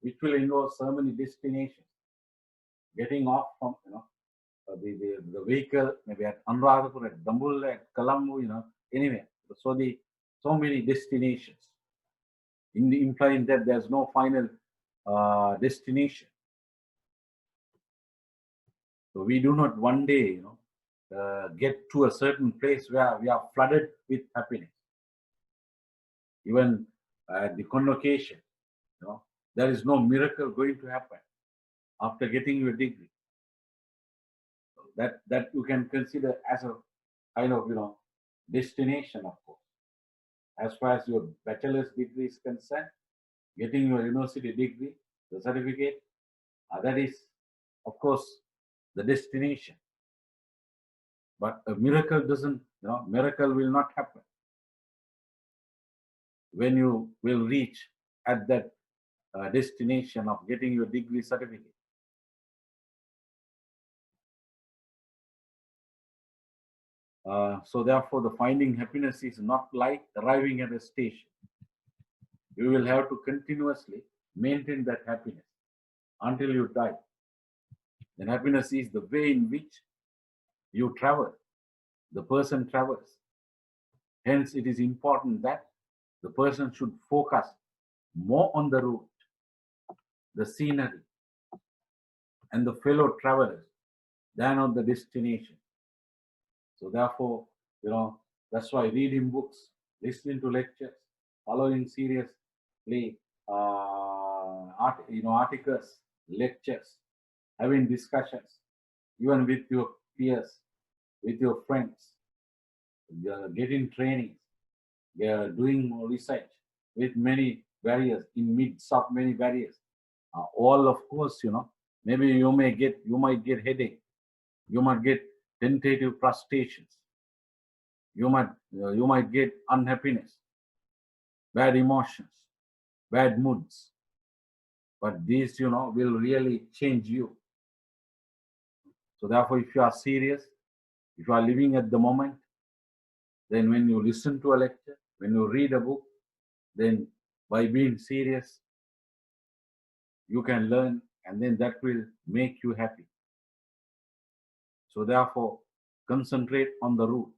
which will involve so many destinations. Getting off from the vehicle, maybe at Anuradhapur, at Dambul, at Colombo, anyway. So many destinations, implying that there's no final destination. So we do not one day, get to a certain place where we are flooded with happiness. Even at the convocation, there is no miracle going to happen after getting your degree. that you can consider as a kind of, destination, of course. As far as your bachelor's degree is concerned, getting your university degree, the certificate, that is, of course, the destination. But a miracle doesn't, miracle will not happen when you will reach at that destination of getting your degree certificate. So therefore, the finding happiness is not like arriving at a station. You will have to continuously maintain that happiness until you die. And happiness is the way in which you travel, the person travels. Hence, it is important that the person should focus more on the route, the scenery, and the fellow travelers than on the destination. So therefore, that's why reading books, listening to lectures, following seriously articles, lectures, having discussions, even with your peers, with your friends, getting trainings, doing research with many barriers, in midst of many barriers. All, of course, maybe you might get headache, you might get tentative frustrations, you might get unhappiness, bad emotions, bad moods. But these, will really change you. So therefore, if you are serious, if you are living at the moment, then when you listen to a lecture, when you read a book, then by being serious, you can learn, and then that will make you happy. So therefore, concentrate on the route,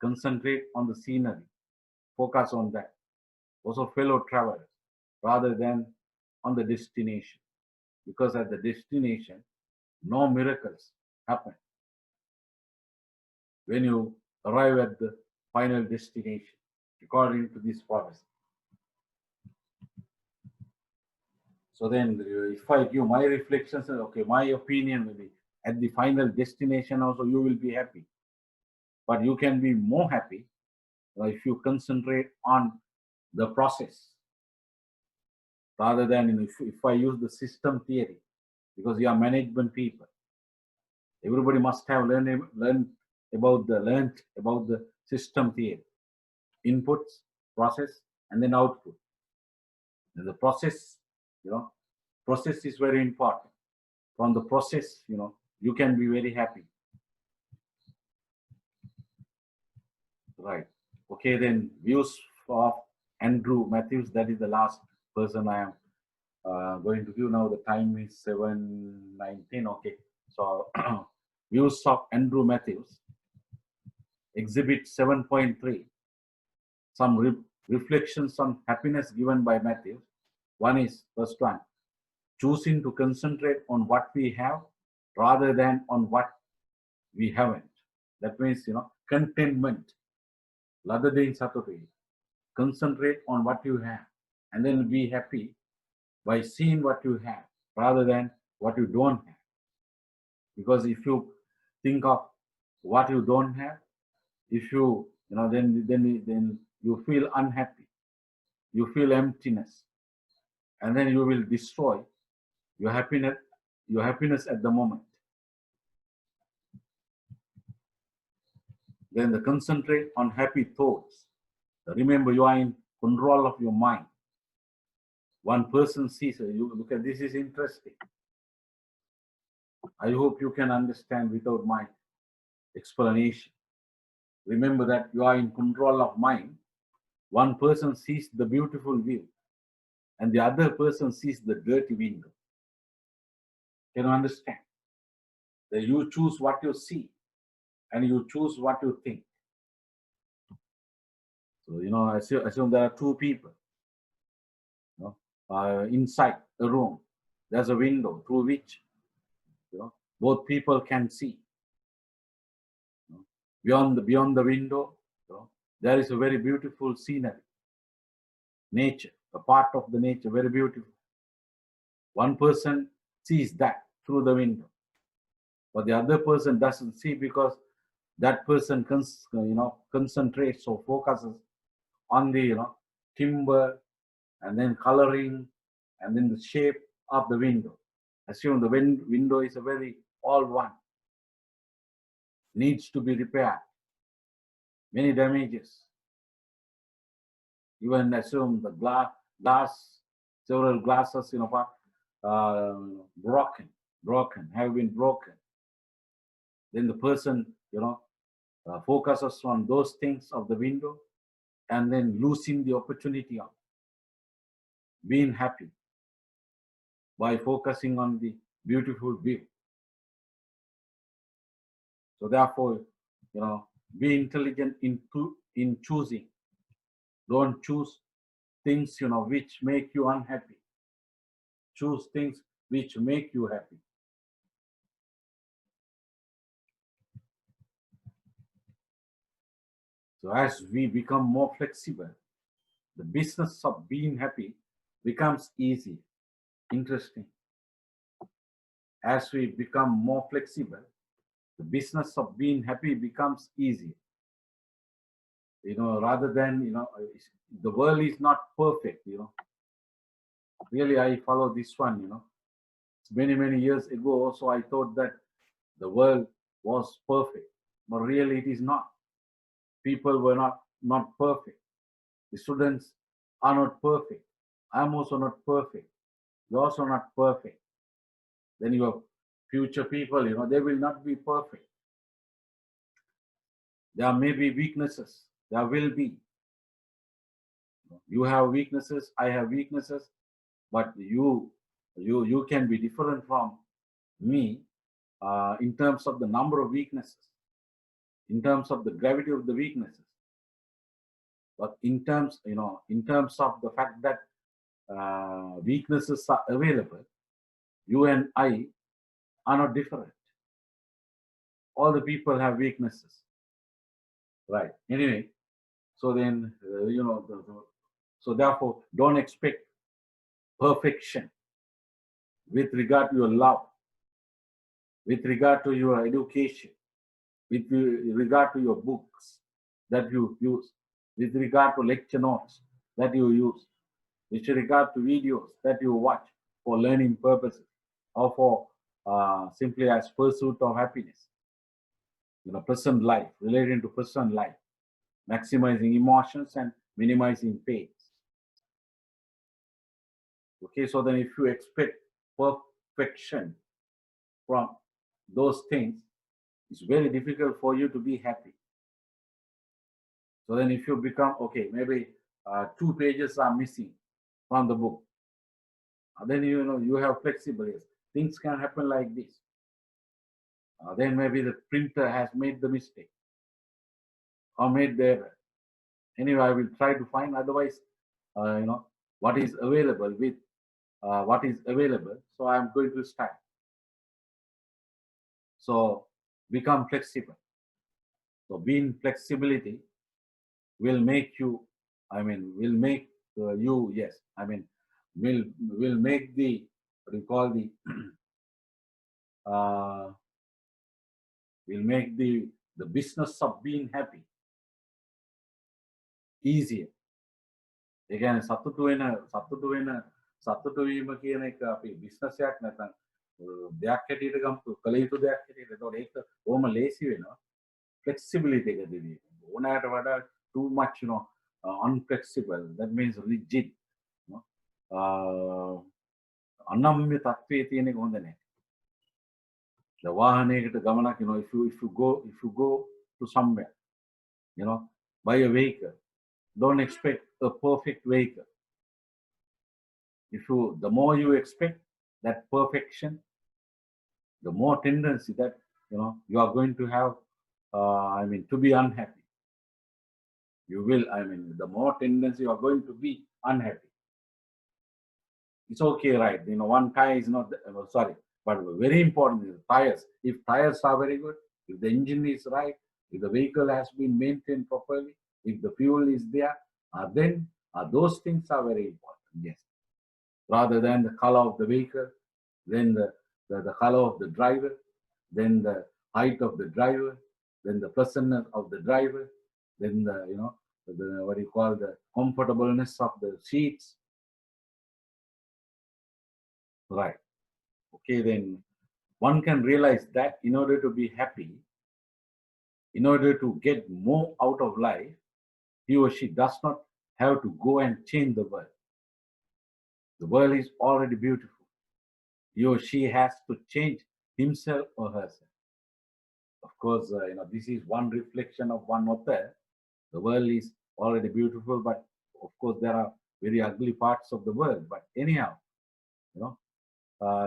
concentrate on the scenery, focus on that. Also fellow travelers, rather than on the destination. Because at the destination, no miracles happen. When you arrive at the final destination, according to this policy. So then, if I give my reflections, okay, my opinion will be at the final destination also you will be happy. But you can be more happy if you concentrate on the process rather than if I use the system theory, because you are management people. Everybody must have learned about the system theory, inputs, process, and then output. And the process, process is very important. From the process, you can be very happy. Right. Okay, then views of Andrew Matthews. That is the last person I am going to give now. The time is 7:19. Okay. So views of Andrew Matthews. Exhibit 7.3. Some reflections on happiness given by Matthews. One is, first one, choosing to concentrate on what we have rather than on what we haven't. That means, contentment. Ladadain Satopi. Concentrate on what you have and then be happy by seeing what you have rather than what you don't have. Because if you think of what you don't have, if you, then you feel unhappy, you feel emptiness, and then you will destroy your happiness at the moment. Then the concentrate on happy thoughts. Remember, you are in control of your mind. One person sees, you look at this, is interesting. I hope you can understand without my explanation. Remember that you are in control of mind. One person sees the beautiful view and the other person sees the dirty window. Can you understand? That you choose what you see and you choose what you think. So, assume there are two people. Inside a room, there's a window through which both people can see. Beyond the window, there is a very beautiful scenery, nature, a part of the nature, very beautiful. One person sees that through the window. but the other person doesn't see because that person concentrates or focuses on the timber and then coloring and then the shape of the window. Assume the window is a very old one, needs to be repaired, many damages. Even assume the glass, several glasses, have been broken. Then the person, focuses on those things of the window and then losing the opportunity of being happy by focusing on the beautiful view. So therefore, be intelligent in choosing. Don't choose things, which make you unhappy. Choose things which make you happy. So as we become more flexible, the business of being happy becomes easy, interesting. As we become more flexible, the business of being happy becomes easy. Rather than, the world is not perfect, Really, I follow this one, Many, many years ago also I thought that the world was perfect, but really it is not. People were not perfect. The students are not perfect. I'm also not perfect. You're also not perfect. Then your future people, they will not be perfect. There may be weaknesses. There will be. You have weaknesses. I have weaknesses. But you can be different from me in terms of the number of weaknesses, in terms of the gravity of the weaknesses. But in terms of the fact that weaknesses are available, you and I are not different. All the people have weaknesses, right? Anyway, so then so therefore, don't expect perfection with regard to your love, with regard to your education, with regard to your books that you use, with regard to lecture notes that you use, with regard to videos that you watch for learning purposes or for simply as pursuit of happiness. Personal life, relating to personal life, maximizing emotions and minimizing pains. Okay, so then if you expect perfection from those things, it's very difficult for you to be happy. So then if you become, okay, maybe 2 pages are missing from the book, then you have flexibility. Things can happen like this. Then maybe the printer has made the mistake or made the error. Anyway, I will try to find, otherwise, what is available with what is available. So I'm going to start. So become flexible. So being flexibility will make you, will make you, yes, will make the, what do you call the, will make the business of being happy easier. ඒ කියන්නේ සතුටු වීම කියන එක අපි business එකක් නැත්නම් දෙයක් හැටියට ගමු කළ යුතු දෙයක් හැටියට. ඒතකොට ඒක ඕම ලේසි වෙනවා flexibility එක දෙවි. ඕනෑමට වඩා too much unflexible, that means rigid, අනම්‍ය තත්ත්වයේ තියෙන එක හොඳ නැහැ. The වාහනයකට ගමනක්, if you go to somewhere, buy a vehicle, don't expect a perfect vehicle. The more you expect that perfection, the more tendency that you are going to have to be unhappy. You will, the more tendency you are going to be unhappy. It's okay, right? One tire is not sorry, but very important is tires. If tires are very good, if the engine is right, if the vehicle has been maintained properly, if the fuel is there, then those things are very important. Yes, rather than the color of the vehicle, then the color of the driver, then the height of the driver, then the pleasantness of the driver, then the, what you call the comfortableness of the seats. Right. Okay, then one can realize that in order to be happy, in order to get more out of life, he or she does not have to go and change the world. The world is already beautiful. He or she has to change himself or herself. Of course, this is one reflection of one author. The world is already beautiful, but of course there are very ugly parts of the world. But anyhow,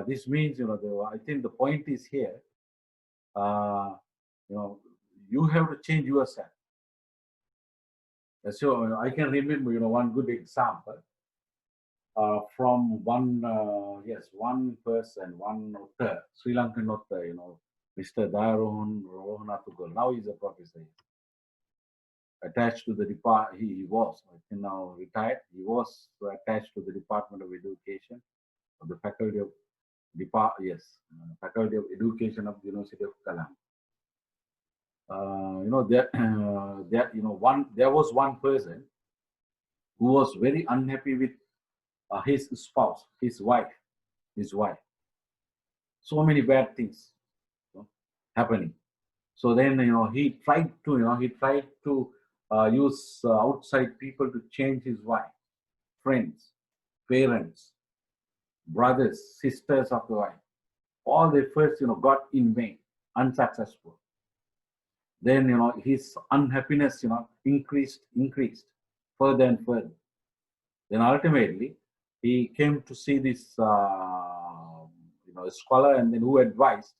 this means, I think the point is here, you have to change yourself. So I can remember, one good example from one person, one author, Sri Lankan author, Mr. Jayewardenepura. Now he's a professor. Attached to the department, he was, I think now retired. He was attached to the Department of Education of the Faculty of Faculty of Education of the University of Lanka. There was one person who was very unhappy with his spouse, his wife. So many bad things happening. So then, he tried to use outside people to change his wife, friends, parents, brothers, sisters of the wife. All the efforts, got in vain, unsuccessful. Then, his unhappiness, increased further and further. Then ultimately, he came to see this, scholar, and then who advised,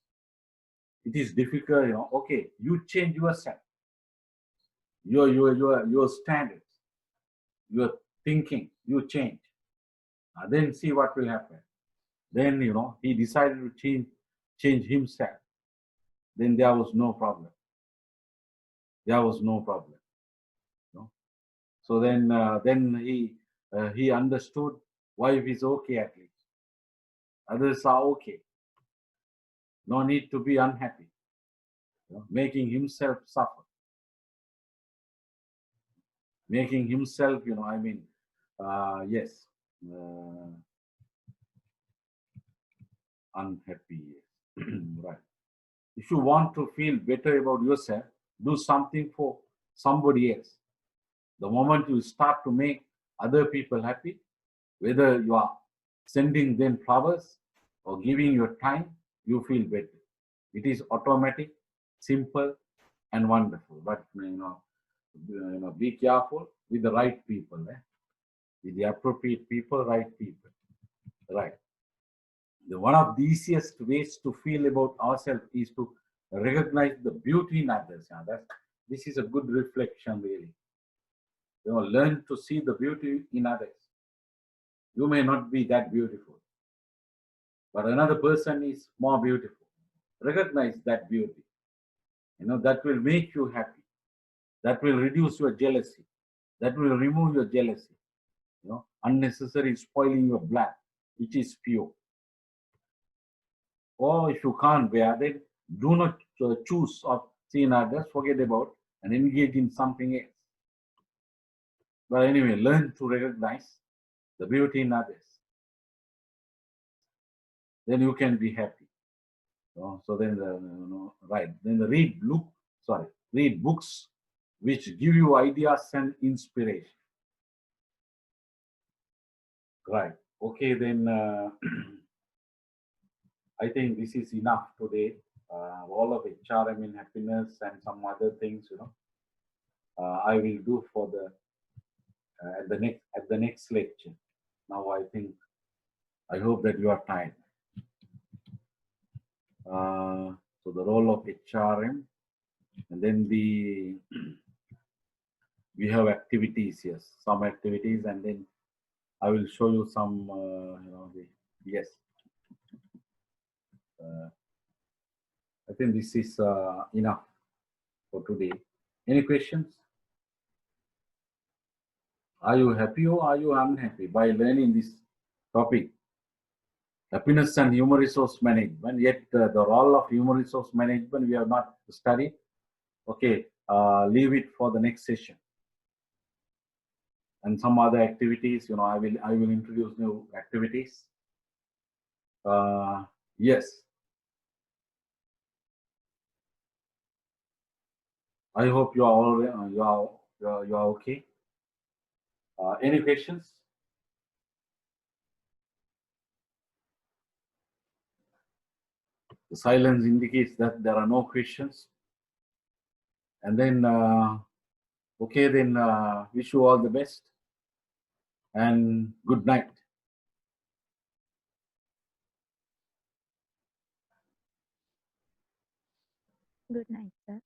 it is difficult, okay, you change yourself, your standards, your thinking, you change. Then see what will happen. Then, he decided to change himself. Then there was no problem. So then he understood wife is okay at least. Others are okay. No need to be unhappy. Making himself suffer. Making himself, unhappy. Right. If you want to feel better about yourself, do something for somebody else. The moment you start to make other people happy, whether you are sending them flowers or giving your time, you feel better. It is automatic, simple, and wonderful. But be careful with the right people, with the appropriate people, right people. Right. One of the easiest ways to feel about ourselves is to recognize the beauty in others. This is a good reflection, really. Learn to see the beauty in others. You may not be that beautiful, but another person is more beautiful. Recognize that beauty. That will make you happy. That will reduce your jealousy. That will remove your jealousy. Unnecessary spoiling your blood, which is pure. Or if you can't bear, then do not choose of seeing others, forget about and engage in something else. But anyway, learn to recognize the beauty in others. Then you can be happy. So then, right. Then read books which give you ideas and inspiration. Right. Okay, then I think this is enough today. All of HRM in happiness and some other things, I will do for the at the next lecture. Now I hope that you are tired. So the role of HRM, and then we have activities, yes, some activities, and then I will show you some, yes. I think this is enough for today. Any questions? Are you happy or are you unhappy by learning this topic? Happiness and human resource management. Yet the role of human resource management we have not studied. Okay, leave it for the next session. And some other activities, I will introduce new activities. Yes, I hope you are all you are okay. Any questions? The silence indicates that there are no questions. And then, okay, then wish you all the best and good night. Good night, sir.